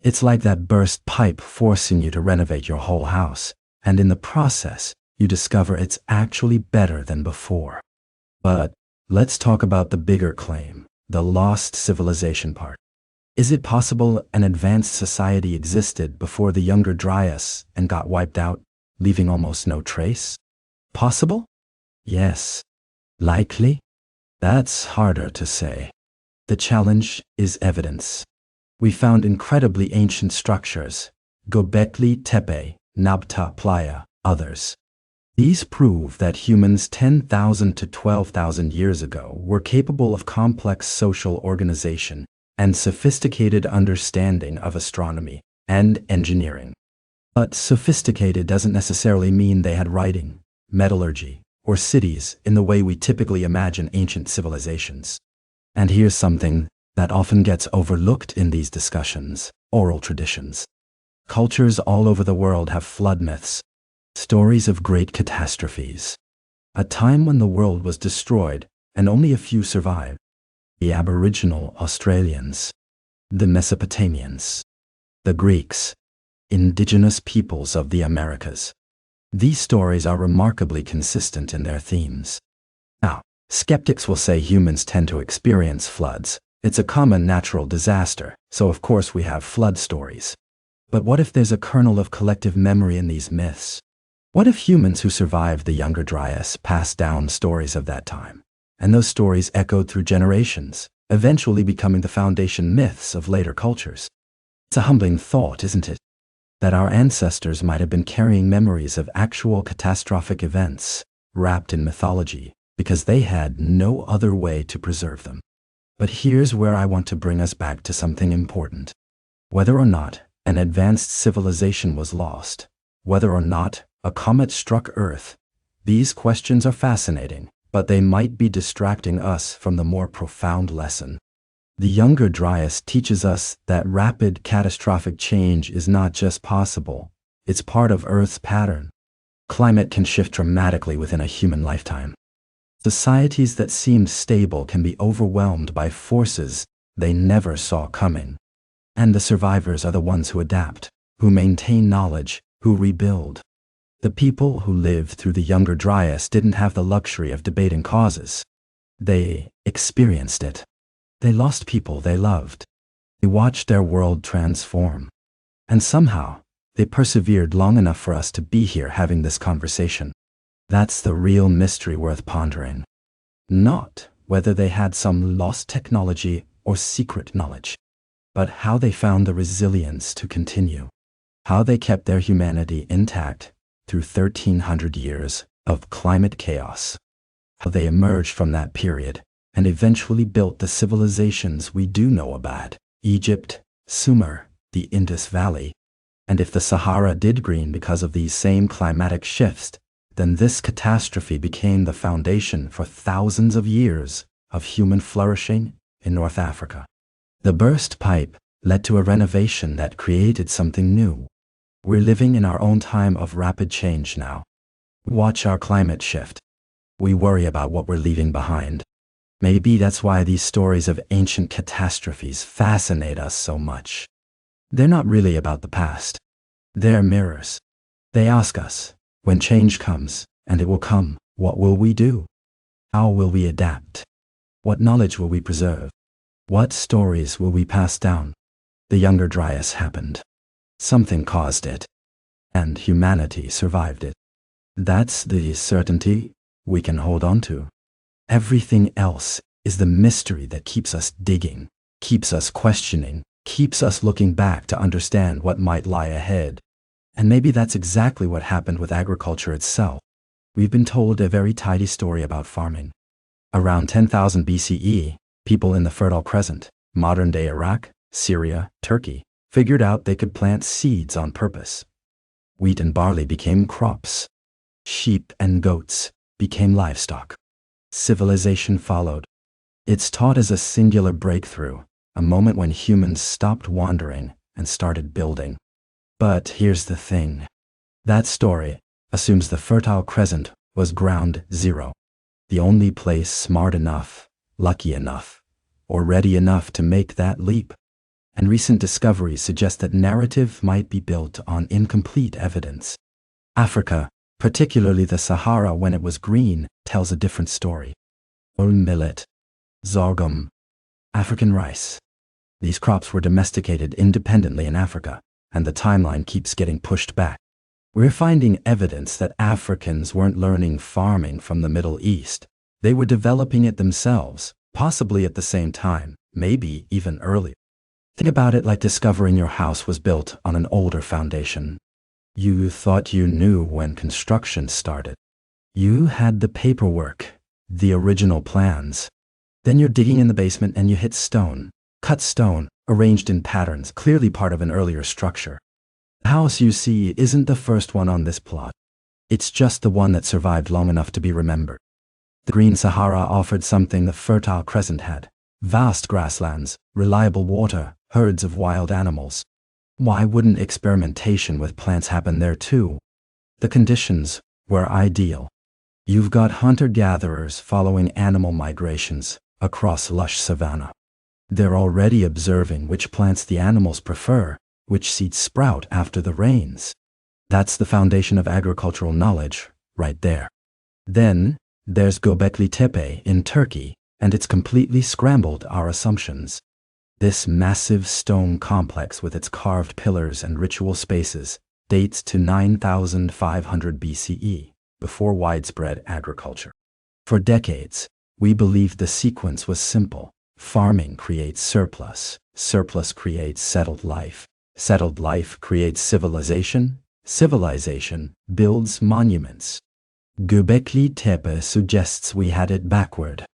It's like that burst pipe forcing you to renovate your whole house, and in the process, you discover it's actually better than before. But let's talk about the bigger claim, the lost civilization part. Is it possible an advanced society existed before the Younger Dryas and got wiped out, leaving almost no trace? Possible? Yes. Likely? That's harder to say. The challenge is evidence. We found incredibly ancient structures, Göbekli Tepe, Nabta Playa, others. These prove that humans 10,000 to 12,000 years ago were capable of complex social organization and sophisticated understanding of astronomy and engineering. But sophisticated doesn't necessarily mean they had writing, metallurgy, or cities in the way we typically imagine ancient civilizations. And here's something that often gets overlooked in these discussions: oral traditions. Cultures all over the world have flood myths, stories of great catastrophes, a time when the world was destroyed and only a few survived. The Aboriginal Australians, the Mesopotamians, the Greeks, indigenous peoples of the Americas. These stories are remarkably consistent in their themes. Now, skeptics will say humans tend to experience floods. It's a common natural disaster, so of course we have flood stories. But what if there's a kernel of collective memory in these myths? What if humans who survived the Younger Dryas passed down stories of that time, and those stories echoed through generations, eventually becoming the foundation myths of later cultures? It's a humbling thought, isn't it? That our ancestors might have been carrying memories of actual catastrophic events, wrapped in mythology, because they had no other way to preserve them. But here's where I want to bring us back to something important. Whether or not an advanced civilization was lost, whether or not a comet struck Earth, these questions are fascinating, but they might be distracting us from the more profound lesson. The Younger Dryas teaches us that rapid catastrophic change is not just possible, it's part of Earth's pattern. Climate can shift dramatically within a human lifetime. Societies that seemed stable can be overwhelmed by forces they never saw coming. And the survivors are the ones who adapt, who maintain knowledge, who rebuild. The people who lived through the Younger Dryas didn't have the luxury of debating causes. They experienced it. They lost people they loved. They watched their world transform. And somehow, they persevered long enough for us to be here having this conversation. That's the real mystery worth pondering. Not whether they had some lost technology or secret knowledge, but how they found the resilience to continue. How they kept their humanity intact through 1,300 years of climate chaos. How they emerged from that period and eventually built the civilizations we do know about: Egypt, Sumer, the Indus Valley. And if the Sahara did green because of these same climatic shifts, then this catastrophe became the foundation for thousands of years of human flourishing in North Africa. The burst pipe led to a renovation that created something new. We're living in our own time of rapid change now. We watch our climate shift. We worry about what we're leaving behind. Maybe that's why these stories of ancient catastrophes fascinate us so much. They're not really about the past. They're mirrors. They ask us, when change comes, and it will come, what will we do? How will we adapt? What knowledge will we preserve? What stories will we pass down? The Younger Dryas happened. Something caused it, and humanity survived it. That's the certainty we can hold on to. Everything else is the mystery that keeps us digging, keeps us questioning, keeps us looking back to understand what might lie ahead. And maybe that's exactly what happened with agriculture itself. We've been told a very tidy story about farming. Around 10,000 BCE, people in the Fertile Crescent, modern-day Iraq, Syria, Turkey, figured out they could plant seeds on purpose. Wheat and barley became crops. Sheep and goats became livestock. Civilization followed. It's taught as a singular breakthrough, a moment when humans stopped wandering and started building. But here's the thing. That story assumes the Fertile Crescent was ground zero, the only place smart enough, lucky enough, or ready enough to make that leap. And recent discoveries suggest that narrative might be built on incomplete evidence. Africa, particularly the Sahara when it was green, tells a different story. Millet, sorghum, African rice. These crops were domesticated independently in Africa, and the timeline keeps getting pushed back. We're finding evidence that Africans weren't learning farming from the Middle East. They were developing it themselves, possibly at the same time, maybe even earlier. Think about it like discovering your house was built on an older foundation. You thought you knew when construction started. You had the paperwork, the original plans. Then you're digging in the basement and you hit stone, cut stone, arranged in patterns, clearly part of an earlier structure. The house you see isn't the first one on this plot. It's just the one that survived long enough to be remembered. The Green Sahara offered something the Fertile Crescent had: vast grasslands, reliable water, herds of wild animals. Why wouldn't experimentation with plants happen there too? The conditions were ideal. You've got hunter-gatherers following animal migrations across lush savanna. They're already observing which plants the animals prefer, which seeds sprout after the rains. That's the foundation of agricultural knowledge, right there. Then, there's Göbekli Tepe in Turkey, and it's completely scrambled our assumptions. This massive stone complex with its carved pillars and ritual spaces dates to 9,500 BCE, before widespread agriculture. For decades, we believed the sequence was simple. Farming creates surplus, surplus creates settled life creates civilization, civilization builds monuments. Göbekli Tepe suggests we had it backward.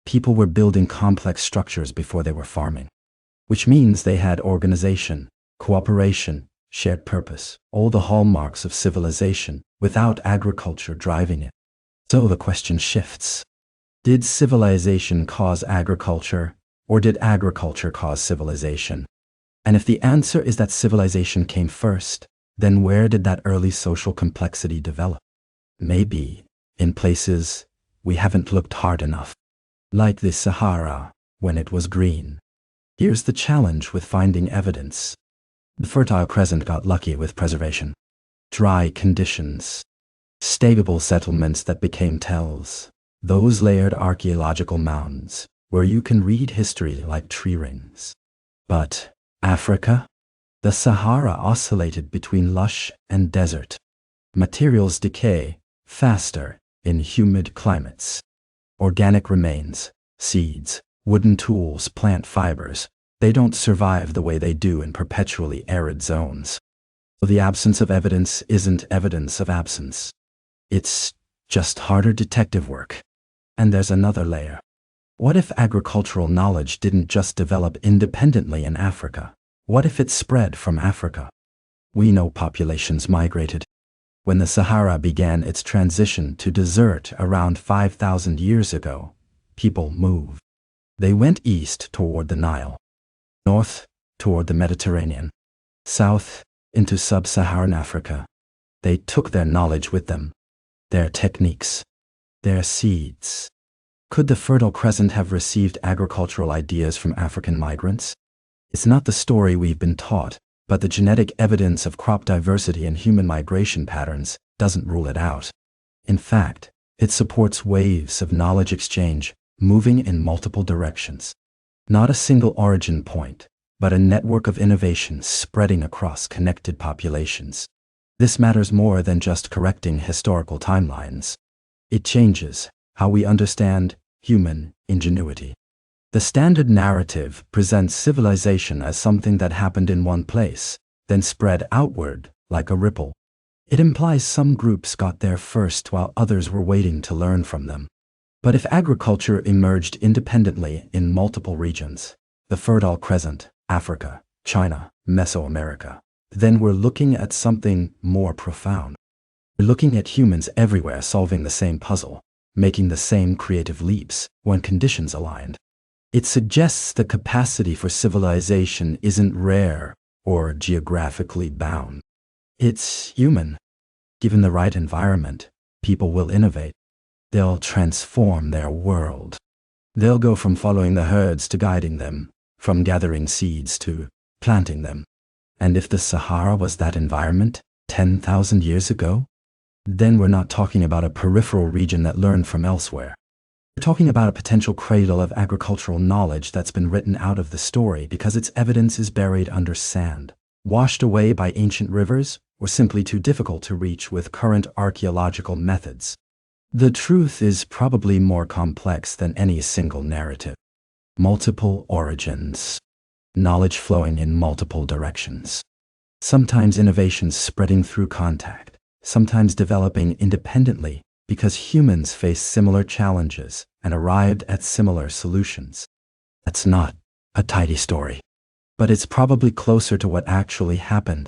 People were building complex structures before they were farming, which means they had organization, cooperation, shared purpose, all the hallmarks of civilization, without agriculture driving it. So the question shifts. Did civilization cause agriculture, or did agriculture cause civilization? And if the answer is that civilization came first, then where did that early social complexity develop? Maybe in places we haven't looked hard enough. Like the Sahara, when it was green. Here's the challenge with finding evidence. The Fertile Crescent got lucky with preservation. Dry conditions. Stable settlements that became tells. Those layered archaeological mounds, where you can read history like tree rings. But Africa? The Sahara oscillated between lush and desert. Materials decay faster in humid climates. Organic remains, seeds, wooden tools, plant fibers, they don't survive the way they do in perpetually arid zones. The absence of evidence isn't evidence of absence. It's just harder detective work. And there's another layer. What if agricultural knowledge didn't just develop independently in Africa? What if it spread from Africa? We know populations migrated. When the Sahara began its transition to desert around 5,000 years ago, people moved. They went east toward the Nile, north toward the Mediterranean, south into sub-Saharan Africa. They took their knowledge with them, their techniques, their seeds. Could the Fertile Crescent have received agricultural ideas from African migrants? It's not the story we've been taught, but the genetic evidence of crop diversity and human migration patterns doesn't rule it out. In fact, it supports waves of knowledge exchange moving in multiple directions. Not a single origin point, but a network of innovations spreading across connected populations. This matters more than just correcting historical timelines. It changes how we understand human ingenuity. The standard narrative presents civilization as something that happened in one place, then spread outward like a ripple. It implies some groups got there first while others were waiting to learn from them. But if agriculture emerged independently in multiple regions, the Fertile Crescent, Africa, China, Mesoamerica, then we're looking at something more profound. We're looking at humans everywhere solving the same puzzle, making the same creative leaps when conditions aligned. It suggests the capacity for civilization isn't rare or geographically bound. It's human. Given the right environment, people will innovate. They'll transform their world. They'll go from following the herds to guiding them, from gathering seeds to planting them. And if the Sahara was that environment 10,000 years ago, then we're not talking about a peripheral region that learned from elsewhere. We're talking about a potential cradle of agricultural knowledge that's been written out of the story because its evidence is buried under sand, washed away by ancient rivers, or simply too difficult to reach with current archaeological methods. The truth is probably more complex than any single narrative. Multiple origins. Knowledge flowing in multiple directions. Sometimes innovations spreading through contact, sometimes developing independently because humans faced similar challenges and arrived at similar solutions. That's not a tidy story, but it's probably closer to what actually happened.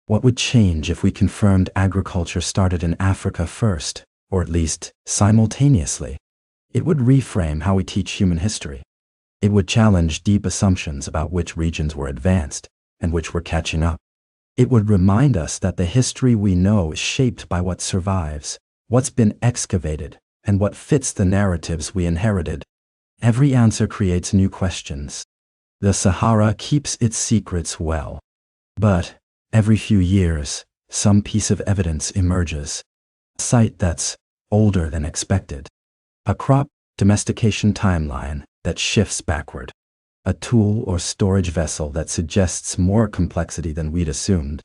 What would change if we confirmed agriculture started in Africa first, or at least simultaneously? It would reframe how we teach human history. It would challenge deep assumptions about which regions were advanced and which were catching up. It would remind us that the history we know is shaped by what survives, what's been excavated, and what fits the narratives we inherited. Every answer creates new questions. The Sahara keeps its secrets well. But every few years, some piece of evidence emerges. A site that's older than expected. A crop domestication timeline that shifts backward. A tool or storage vessel that suggests more complexity than we'd assumed.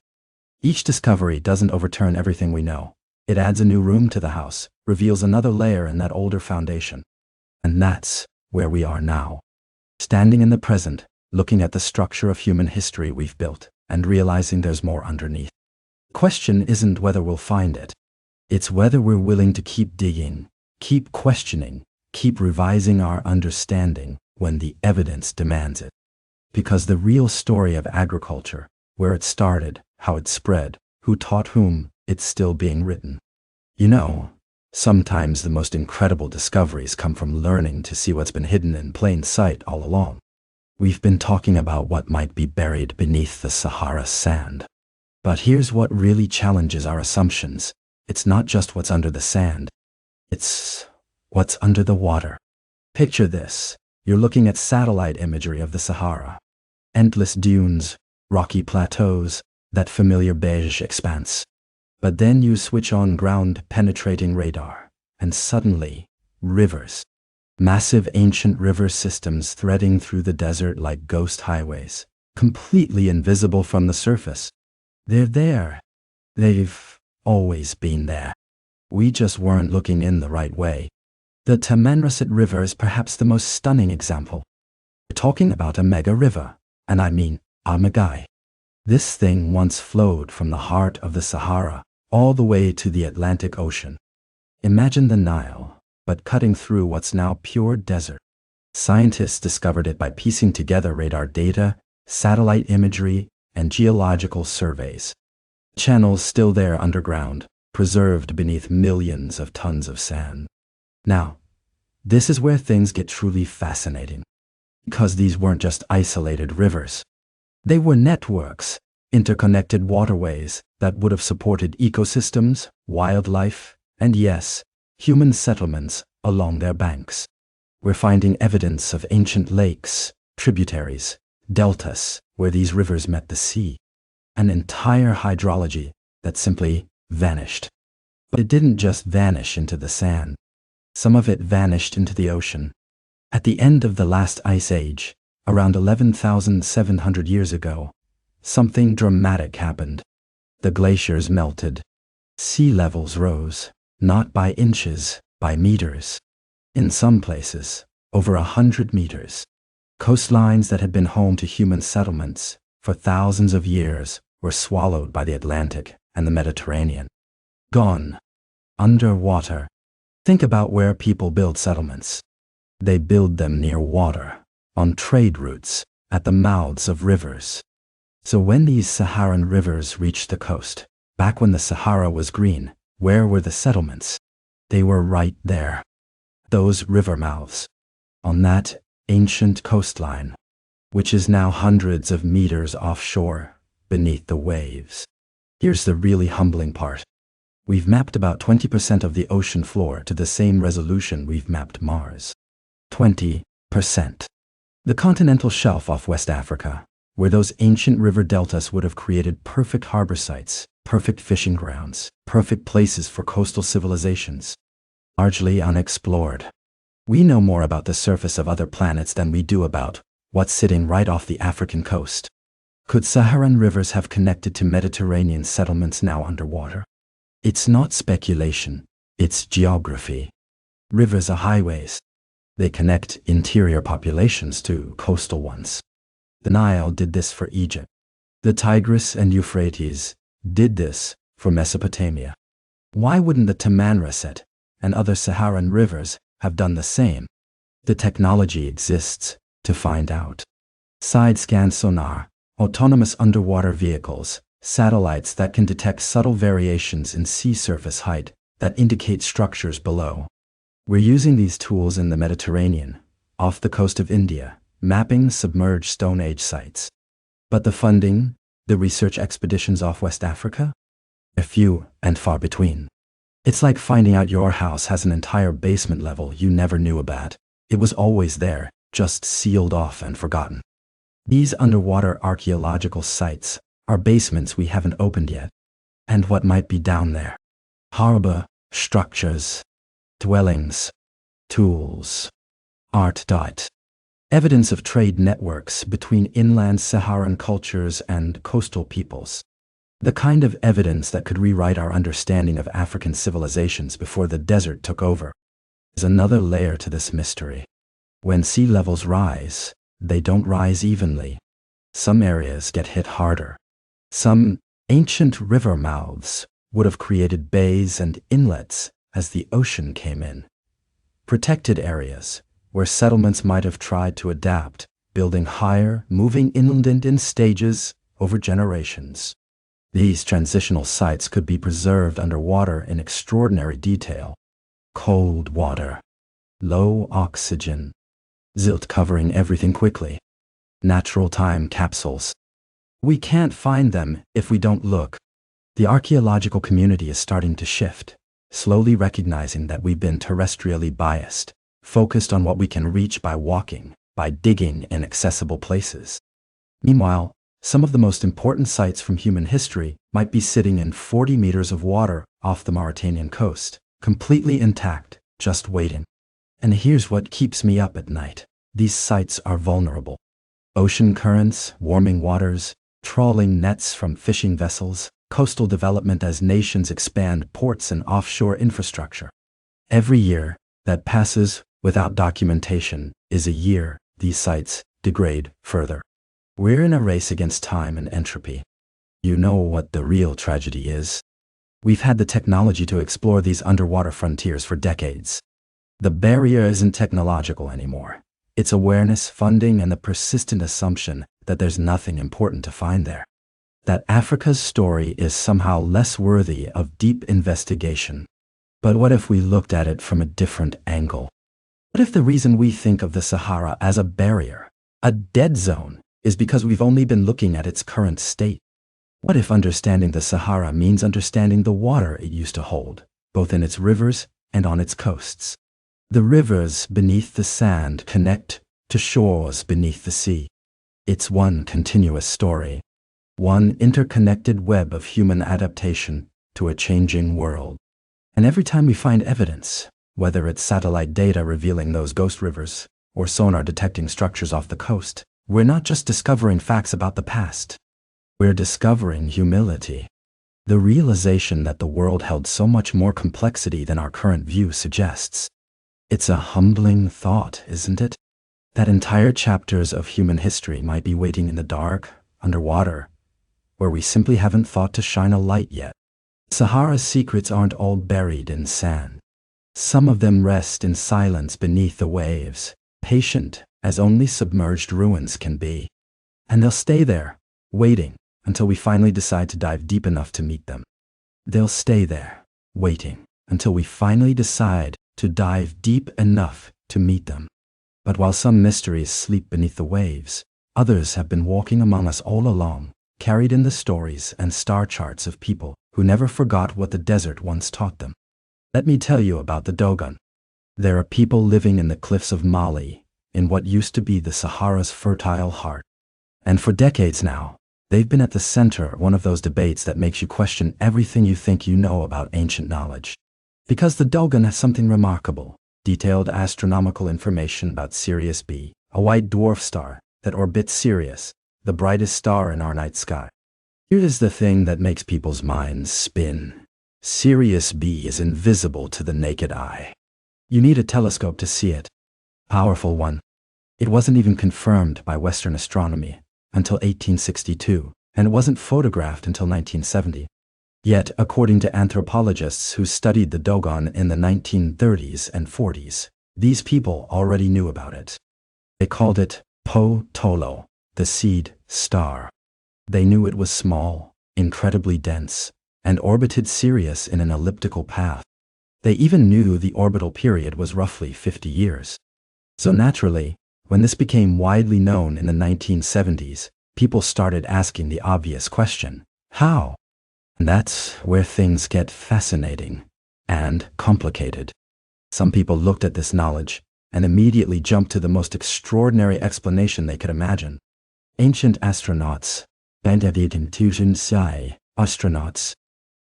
Each discovery doesn't overturn everything we know. It adds a new room to the house, reveals another layer in that older foundation. And that's where we are now. Standing in the present, looking at the structure of human history we've built, and realizing there's more underneath. The question isn't whether we'll find it. It's whether we're willing to keep digging, keep questioning, keep revising our understanding when the evidence demands it. Because the real story of agriculture, where it started, how it spread, who taught whom, it's still being written. You know, sometimes the most incredible discoveries come from learning to see what's been hidden in plain sight all along. We've been talking about what might be buried beneath the Sahara sand. But here's what really challenges our assumptions. It's not just what's under the sand. It's what's under the water. Picture this. You're looking at satellite imagery of the Sahara. Endless dunes, rocky plateaus, that familiar beige expanse. But then you switch on ground-penetrating radar, and suddenly, rivers. Massive ancient river systems threading through the desert like ghost highways, completely invisible from the surface. They're there. They've always been there. We just weren't looking in the right way. The Tamanrasset River is perhaps the most stunning example. We're talking about a mega river, and I mean a megai. This thing once flowed from the heart of the Sahara all the way to the Atlantic Ocean. Imagine the Nile, but cutting through what's now pure desert. Scientists discovered it by piecing together radar data, satellite imagery, and geological surveys. Channels still there underground, preserved beneath millions of tons of sand. Now, this is where things get truly fascinating. Because these weren't just isolated rivers. They were networks, interconnected waterways that would have supported ecosystems, wildlife, and yes, human settlements along their banks. We're finding evidence of ancient lakes, tributaries, deltas, where these rivers met the sea. An entire hydrology that simply vanished. But it didn't just vanish into the sand. Some of it vanished into the ocean. At the end of the last ice age, around 11,700 years ago, something dramatic happened. The glaciers melted. Sea levels rose, not by inches, by meters. In some places, over 100 meters. Coastlines that had been home to human settlements for thousands of years were swallowed by the Atlantic and the Mediterranean. Gone. Underwater. Think about where people build settlements. They build them near water, on trade routes, at the mouths of rivers. So when these Saharan rivers reached the coast, back when the Sahara was green, where were the settlements? They were right there. Those river mouths. On that ancient coastline, which is now hundreds of meters offshore, beneath the waves. Here's the really humbling part. We've mapped about 20% of the ocean floor to the same resolution we've mapped Mars. 20%. The continental shelf off West Africa, where those ancient river deltas would have created perfect harbor sites, perfect fishing grounds, perfect places for coastal civilizations. Largely unexplored. We know more about the surface of other planets than we do about what's sitting right off the African coast. Could Saharan rivers have connected to Mediterranean settlements now underwater? It's not speculation, it's geography. Rivers are highways. They connect interior populations to coastal ones. The Nile did this for Egypt. The Tigris and Euphrates did this for Mesopotamia. Why wouldn't the Tamanrasset and other Saharan rivers have done the same? The technology exists to find out. Side-scan sonar, autonomous underwater vehicles, satellites that can detect subtle variations in sea surface height that indicate structures below. We're using these tools in the Mediterranean, off the coast of India, mapping submerged Stone Age sites. But the funding, the research expeditions off West Africa? A few and far between. It's like finding out your house has an entire basement level you never knew about. It was always there, just sealed off and forgotten. These underwater archaeological sites are basements we haven't opened yet. And what might be down there? Harbor, structures, dwellings, tools, art. Evidence of trade networks between inland Saharan cultures and coastal peoples. The kind of evidence that could rewrite our understanding of African civilizations before the desert took over. There's another layer to this mystery. When sea levels rise, they don't rise evenly. Some areas get hit harder. Some ancient river mouths would have created bays and inlets as the ocean came in. Protected areas, where settlements might have tried to adapt, building higher, moving inland in stages over generations. These transitional sites could be preserved underwater in extraordinary detail. Cold water, low oxygen, silt covering everything quickly, natural time capsules. We can't find them if we don't look. The archaeological community is starting to shift, slowly recognizing that we've been terrestrially biased, focused on what we can reach by walking, by digging in accessible places. Meanwhile, some of the most important sites from human history might be sitting in 40 meters of water off the Mauritanian coast, completely intact, just waiting. And here's what keeps me up at night. These sites are vulnerable. Ocean currents, warming waters, trawling nets from fishing vessels, coastal development as nations expand ports and offshore infrastructure. Every year that passes without documentation is a year these sites degrade further. We're in a race against time and entropy. You know what the real tragedy is? We've had the technology to explore these underwater frontiers for decades. The barrier isn't technological anymore. It's awareness, funding, and the persistent assumption that there's nothing important to find there. That Africa's story is somehow less worthy of deep investigation. But what if we looked at it from a different angle? What if the reason we think of the Sahara as a barrier, a dead zone, is because we've only been looking at its current state? What if understanding the Sahara means understanding the water it used to hold, both in its rivers and on its coasts? The rivers beneath the sand connect to shores beneath the sea. It's one continuous story, one interconnected web of human adaptation to a changing world. And every time we find evidence, whether it's satellite data revealing those ghost rivers or sonar detecting structures off the coast, we're not just discovering facts about the past. We're discovering humility. The realization that the world held so much more complexity than our current view suggests. It's a humbling thought, isn't it? That entire chapters of human history might be waiting in the dark, underwater, where we simply haven't thought to shine a light yet. Sahara's secrets aren't all buried in sand. Some of them rest in silence beneath the waves, patient as only submerged ruins can be. And they'll stay there, waiting, until we finally decide to dive deep enough to meet them. They'll stay there, waiting, until we finally decide to dive deep enough to meet them. But while some mysteries sleep beneath the waves, others have been walking among us all along, carried in the stories and star charts of people who never forgot what the desert once taught them. Let me tell you about the Dogon. There are people living in the cliffs of Mali, in what used to be the Sahara's fertile heart. And for decades now, they've been at the center of one of those debates that makes you question everything you think you know about ancient knowledge. Because the Dogon has something remarkable, detailed astronomical information about Sirius B, a white dwarf star that orbits Sirius, the brightest star in our night sky. Here is the thing that makes people's minds spin. Sirius B is invisible to the naked eye. You need a telescope to see it. Powerful one. It wasn't even confirmed by Western astronomy until 1862, and it wasn't photographed until 1970. Yet, according to anthropologists who studied the Dogon in the 1930s and 40s, these people already knew about it. They called it Po Tolo, the seed star. They knew it was small, incredibly dense, and orbited Sirius in an elliptical path. They even knew the orbital period was roughly 50 years. So naturally, when this became widely known in the 1970s, people started asking the obvious question, how? And that's where things get fascinating and complicated. Some people looked at this knowledge and immediately jumped to the most extraordinary explanation they could imagine. Ancient astronauts, astronauts,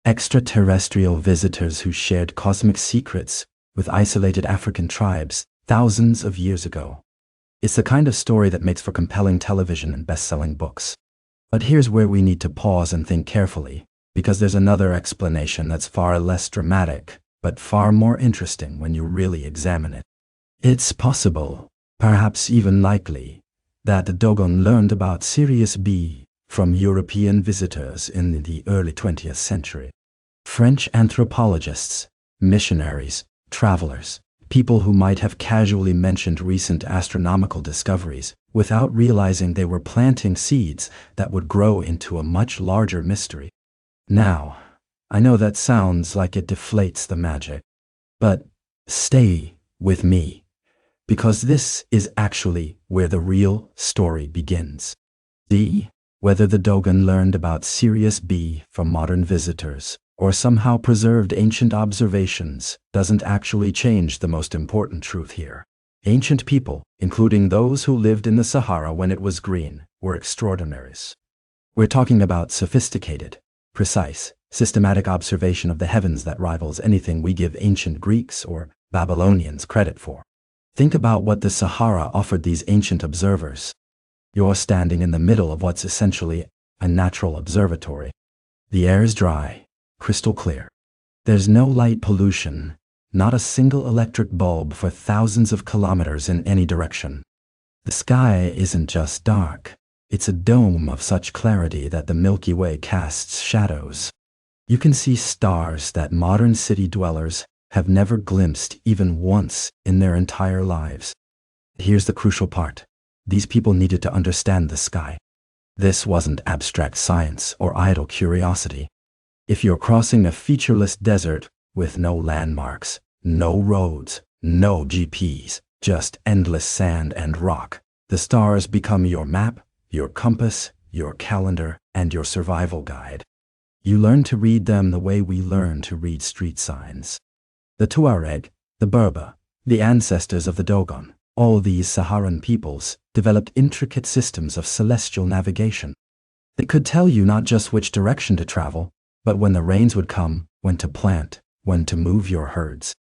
extraterrestrial visitors who shared cosmic secrets with isolated African tribes thousands of years ago. It's the kind of story that makes for compelling television and best-selling books. But here's where we need to pause and think carefully, because there's another explanation that's far less dramatic, but far more interesting when you really examine it. It's possible, perhaps even likely, that the Dogon learned about Sirius B from European visitors in the early 20th century. French anthropologists, missionaries, travelers, people who might have casually mentioned recent astronomical discoveries without realizing they were planting seeds that would grow into a much larger mystery. Now, I know that sounds like it deflates the magic, but stay with me, because this is actually where the real story begins. See, whether the Dogon learned about Sirius B from modern visitors or somehow preserved ancient observations doesn't actually change the most important truth here. Ancient people, including those who lived in the Sahara when it was green, were extraordinaries. We're talking about sophisticated, precise, systematic observation of the heavens that rivals anything we give ancient Greeks or Babylonians credit for. Think about what the Sahara offered these ancient observers. You're standing in the middle of what's essentially a natural observatory. The air is dry, crystal clear. There's no light pollution, not a single electric bulb for thousands of kilometers in any direction. The sky isn't just dark, it's a dome of such clarity that the Milky Way casts shadows. You can see stars that modern city dwellers have never glimpsed even once in their entire lives. Here's the crucial part. These people needed to understand the sky. This wasn't abstract science or idle curiosity. If you're crossing a featureless desert with no landmarks, no roads, no GPS, just endless sand and rock, the stars become your map, your compass, your calendar, and your survival guide. You learn to read them the way we learn to read street signs. The Tuareg, the Berber, the ancestors of the Dogon, all these Saharan peoples developed intricate systems of celestial navigation. They could tell you not just which direction to travel, but when the rains would come, when to plant, when to move your herds.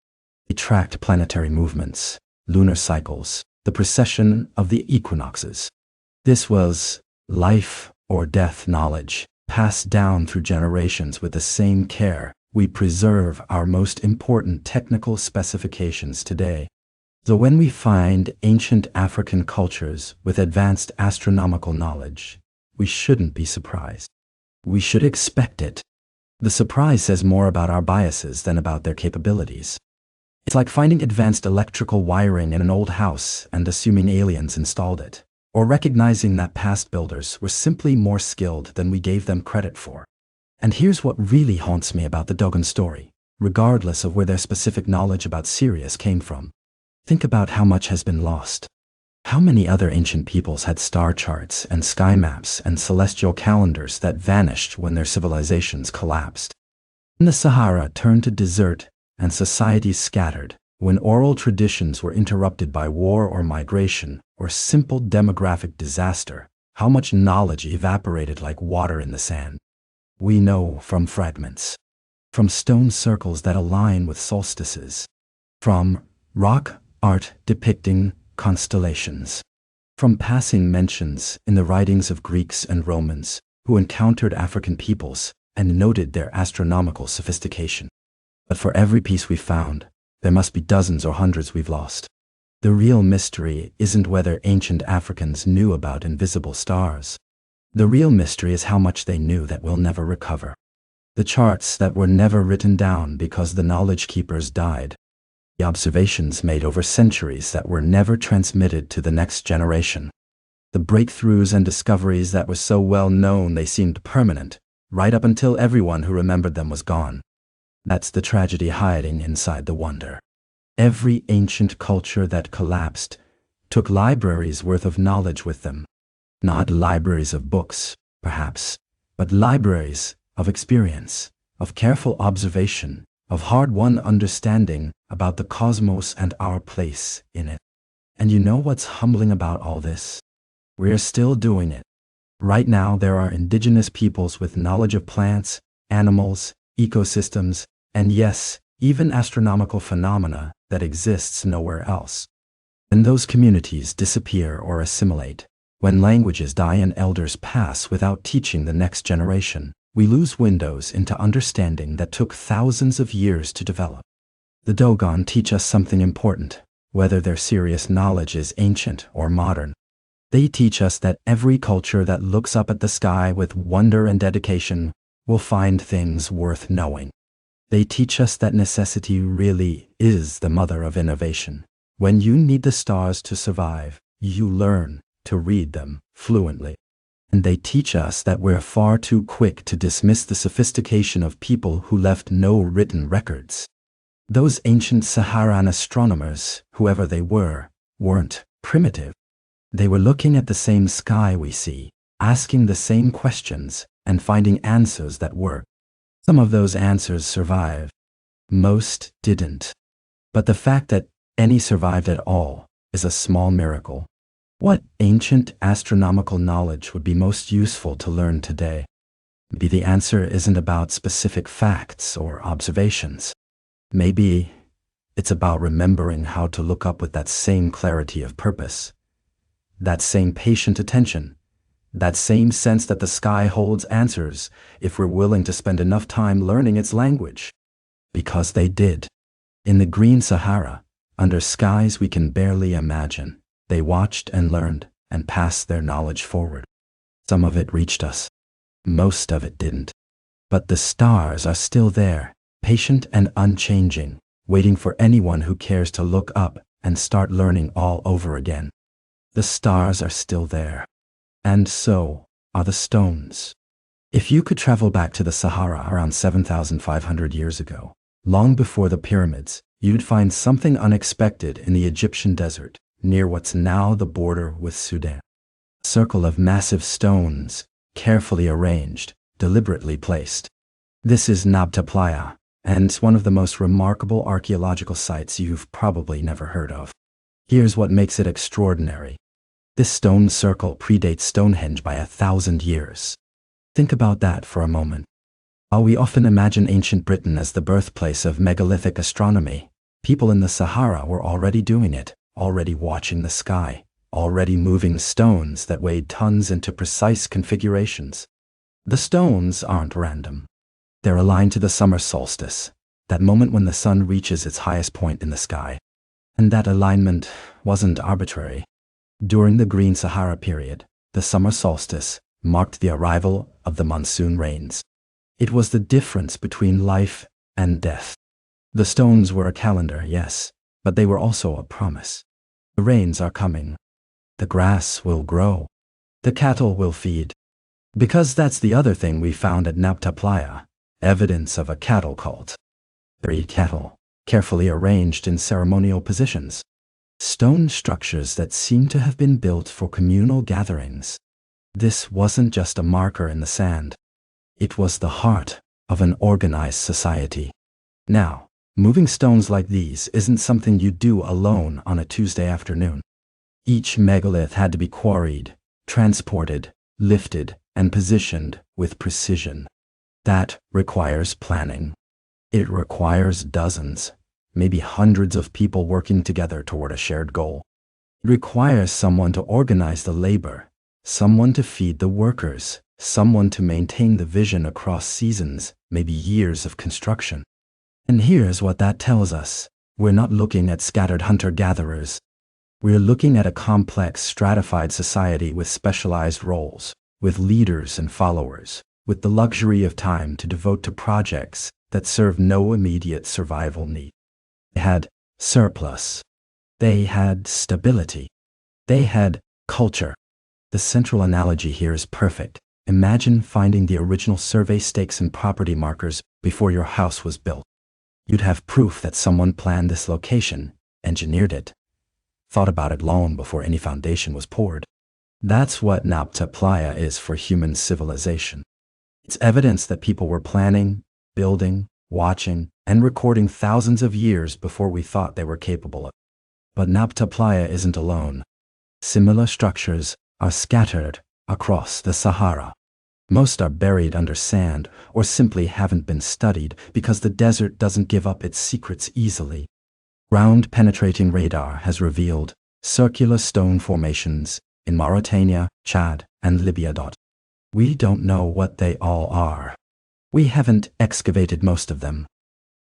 They tracked planetary movements, lunar cycles, the precession of the equinoxes. This was life or death knowledge, passed down through generations with the same care we preserve our most important technical specifications today. So when we find ancient African cultures with advanced astronomical knowledge, we shouldn't be surprised. We should expect it. The surprise says more about our biases than about their capabilities. It's like finding advanced electrical wiring in an old house and assuming aliens installed it, or recognizing that past builders were simply more skilled than we gave them credit for. And here's what really haunts me about the Dogon story, regardless of where their specific knowledge about Sirius came from. Think about how much has been lost. How many other ancient peoples had star charts and sky maps and celestial calendars that vanished when their civilizations collapsed? When the Sahara turned to desert and societies scattered, when oral traditions were interrupted by war or migration or simple demographic disaster, how much knowledge evaporated like water in the sand? We know from fragments, from stone circles that align with solstices, from rock art depicting constellations, from passing mentions in the writings of Greeks and Romans who encountered African peoples and noted their astronomical sophistication. But for every piece we found, there must be dozens or hundreds we've lost. The real mystery isn't whether ancient Africans knew about invisible stars. The real mystery is how much they knew that we'll never recover. The charts that were never written down because the knowledge keepers died. The observations made over centuries that were never transmitted to the next generation. The breakthroughs and discoveries that were so well known they seemed permanent, right up until everyone who remembered them was gone. That's the tragedy hiding inside the wonder. Every ancient culture that collapsed took libraries worth of knowledge with them. Not libraries of books, perhaps, but libraries of experience, of careful observation, of hard-won understanding about the cosmos and our place in it. And you know what's humbling about all this? We're still doing it. Right now there are indigenous peoples with knowledge of plants, animals, ecosystems, and yes, even astronomical phenomena that exists nowhere else. When those communities disappear or assimilate, When languages die and elders pass without teaching the next generation, we lose windows into understanding that took thousands of years to develop. The Dogon teach us something important, whether their serious knowledge is ancient or modern. They teach us that every culture that looks up at the sky with wonder and dedication will find things worth knowing. They teach us that necessity really is the mother of innovation. When you need the stars to survive, you learn to read them fluently. And they teach us that we're far too quick to dismiss the sophistication of people who left no written records. Those ancient Saharan astronomers, whoever they were, weren't primitive. They were looking at the same sky we see, asking the same questions, and finding answers that work. Some of those answers survived. Most didn't. But the fact that any survived at all is a small miracle. What ancient astronomical knowledge would be most useful to learn today? Maybe the answer isn't about specific facts or observations. Maybe it's about remembering how to look up with that same clarity of purpose, that same patient attention, that same sense that the sky holds answers if we're willing to spend enough time learning its language. Because they did. In the green Sahara, under skies we can barely imagine, they watched and learned and passed their knowledge forward. Some of it reached us. Most of it didn't. But the stars are still there, patient and unchanging, waiting for anyone who cares to look up and start learning all over again. The stars are still there. And so are the stones. If you could travel back to the Sahara around 7,500 years ago, long before the pyramids, you'd find something unexpected in the Egyptian desert, near what's now the border with Sudan. A circle of massive stones, carefully arranged, deliberately placed. This is Nabta Playa, and it's one of the most remarkable archaeological sites you've probably never heard of. Here's what makes it extraordinary. This stone circle predates Stonehenge by 1,000 years. Think about that for a moment. While we often imagine ancient Britain as the birthplace of megalithic astronomy, people in the Sahara were already doing it, already watching the sky, already moving stones that weighed tons into precise configurations. The stones aren't random. They're aligned to the summer solstice, that moment when the sun reaches its highest point in the sky. And that alignment wasn't arbitrary. During the Green Sahara period, the summer solstice marked the arrival of the monsoon rains. It was the difference between life and death. The stones were a calendar, yes, but they were also a promise. The rains are coming. The grass will grow. The cattle will feed. Because that's the other thing we found at Nabta Playa, evidence of a cattle cult. 3 cattle, carefully arranged in ceremonial positions. Stone structures that seem to have been built for communal gatherings. This wasn't just a marker in the sand. It was the heart of an organized society. Now, moving stones like these isn't something you do alone on a Tuesday afternoon. Each megalith had to be quarried, transported, lifted, and positioned with precision. That requires planning. It requires dozens, maybe hundreds of people working together toward a shared goal. It requires someone to organize the labor, someone to feed the workers, someone to maintain the vision across seasons, maybe years of construction. And here's what that tells us. We're not looking at scattered hunter-gatherers. We're looking at a complex, stratified society with specialized roles, with leaders and followers, with the luxury of time to devote to projects that serve no immediate survival need. They had surplus. They had stability. They had culture. The central analogy here is perfect. Imagine finding the original survey stakes and property markers before your house was built. You'd have proof that someone planned this location, engineered it, thought about it long before any foundation was poured. That's what Nabta Playa is for human civilization. It's evidence that people were planning, building, watching, and recording thousands of years before we thought they were capable of. But Nabta Playa isn't alone. Similar structures are scattered across the Sahara. Most are buried under sand or simply haven't been studied because the desert doesn't give up its secrets easily. Ground-penetrating radar has revealed circular stone formations, in Mauritania, Chad, and Libya. We don't know what they all are. We haven't excavated most of them.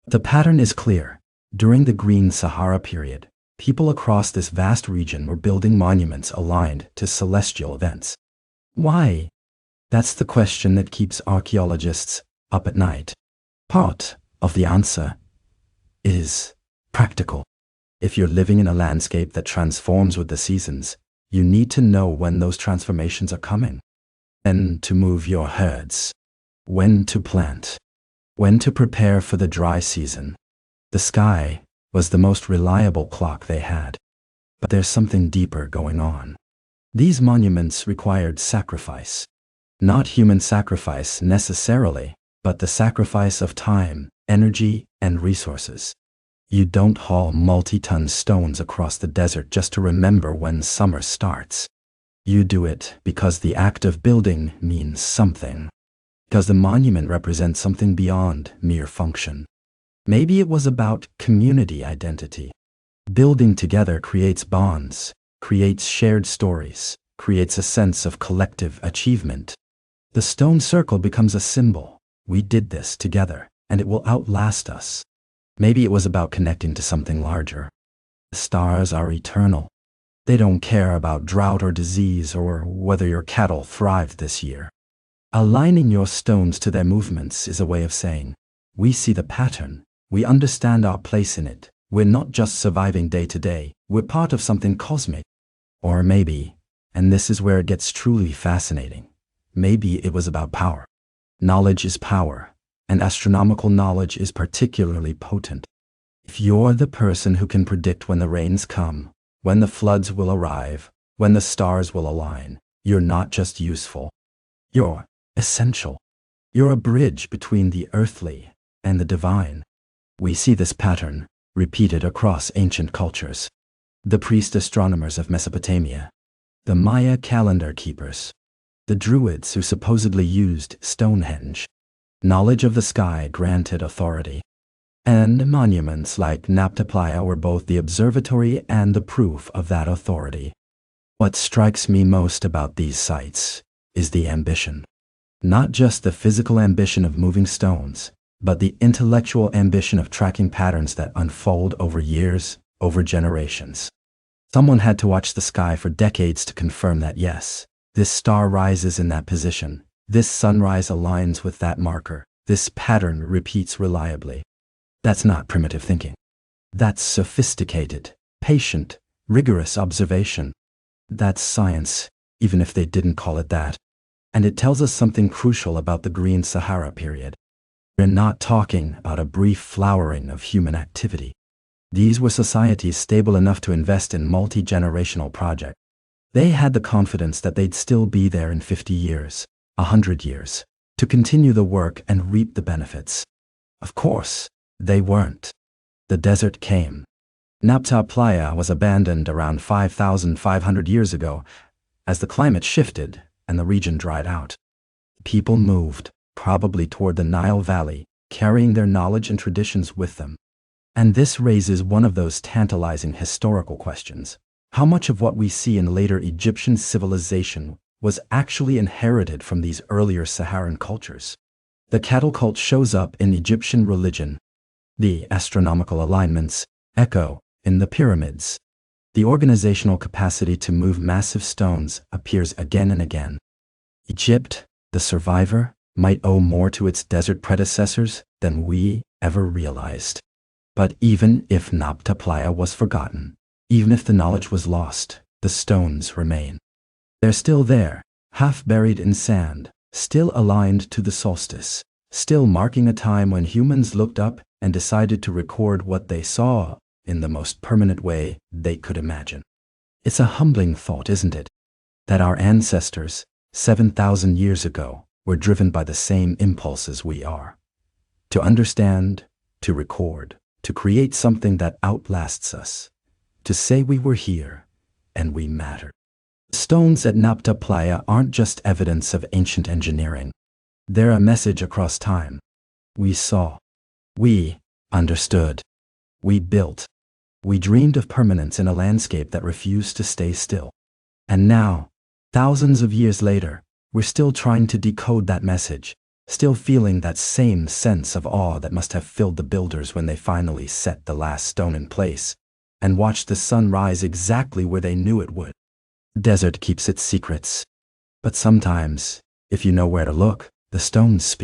The pattern is clear. During the Green Sahara period, people across this vast region were building monuments aligned to celestial events. Why? That's the question that keeps archaeologists up at night. Part of the answer is practical. If you're living in a landscape that transforms with the seasons, you need to know when those transformations are coming. When to move your herds. When to plant. When to prepare for the dry season. The sky was the most reliable clock they had. But there's something deeper going on. These monuments required sacrifice. Not human sacrifice necessarily, but the sacrifice of time, energy, and resources. You don't haul multi-ton stones across the desert just to remember when summer starts. You do it because the act of building means something. Because the monument represents something beyond mere function. Maybe it was about community identity. Building together creates bonds, creates shared stories, creates a sense of collective achievement. The stone circle becomes a symbol. We did this together, and it will outlast us. Maybe it was about connecting to something larger. The stars are eternal. They don't care about drought or disease or whether your cattle thrived this year. Aligning your stones to their movements is a way of saying, we see the pattern, we understand our place in it, we're not just surviving day to day, we're part of something cosmic. Or maybe, and this is where it gets truly fascinating, maybe it was about power. Knowledge is power, and astronomical knowledge is particularly potent. If you're the person who can predict when the rains come, when the floods will arrive, when the stars will align, you're not just useful. You're essential. You're a bridge between the earthly and the divine. We see this pattern repeated across ancient cultures. The priest astronomers of Mesopotamia, the Maya calendar keepers, the Druids who supposedly used Stonehenge. Knowledge of the sky granted authority. And monuments like Nabta Playa were both the observatory and the proof of that authority. What strikes me most about these sites is the ambition. Not just the physical ambition of moving stones, but the intellectual ambition of tracking patterns that unfold over years, over generations. Someone had to watch the sky for decades to confirm that yes, this star rises in that position, this sunrise aligns with that marker, this pattern repeats reliably. That's not primitive thinking. That's sophisticated, patient, rigorous observation. That's science, even if they didn't call it that. And it tells us something crucial about the Green Sahara period. We're not talking about a brief flowering of human activity. These were societies stable enough to invest in multi-generational projects. They had the confidence that they'd still be there in 50 years, 100 years, to continue the work and reap the benefits. Of course, they weren't. The desert came. Nabta Playa was abandoned around 5,500 years ago as the climate shifted and the region dried out. People moved, probably toward the Nile Valley, carrying their knowledge and traditions with them. And this raises one of those tantalizing historical questions. How much of what we see in later Egyptian civilization was actually inherited from these earlier Saharan cultures? The cattle cult shows up in Egyptian religion. The astronomical alignments echo in the pyramids. The organizational capacity to move massive stones appears again and again. Egypt, the survivor, might owe more to its desert predecessors than we ever realized. But even if Nabta Playa was forgotten, even if the knowledge was lost, the stones remain. They're still there, half buried in sand, still aligned to the solstice, still marking a time when humans looked up and decided to record what they saw in the most permanent way they could imagine. It's a humbling thought, isn't it? That our ancestors, 7,000 years ago, were driven by the same impulses we are. To understand, to record, to create something that outlasts us. To say we were here, and we matter. Stones at Nabta Playa aren't just evidence of ancient engineering. They're a message across time. We saw. We understood. We built. We dreamed of permanence in a landscape that refused to stay still. And now, Thousands of years later, we're still trying to decode that message, still feeling that same sense of awe that must have filled the builders when they finally set the last stone in place and watched the sun rise exactly where they knew it would. The desert keeps its secrets, but sometimes, if you know where to look, the stones speak.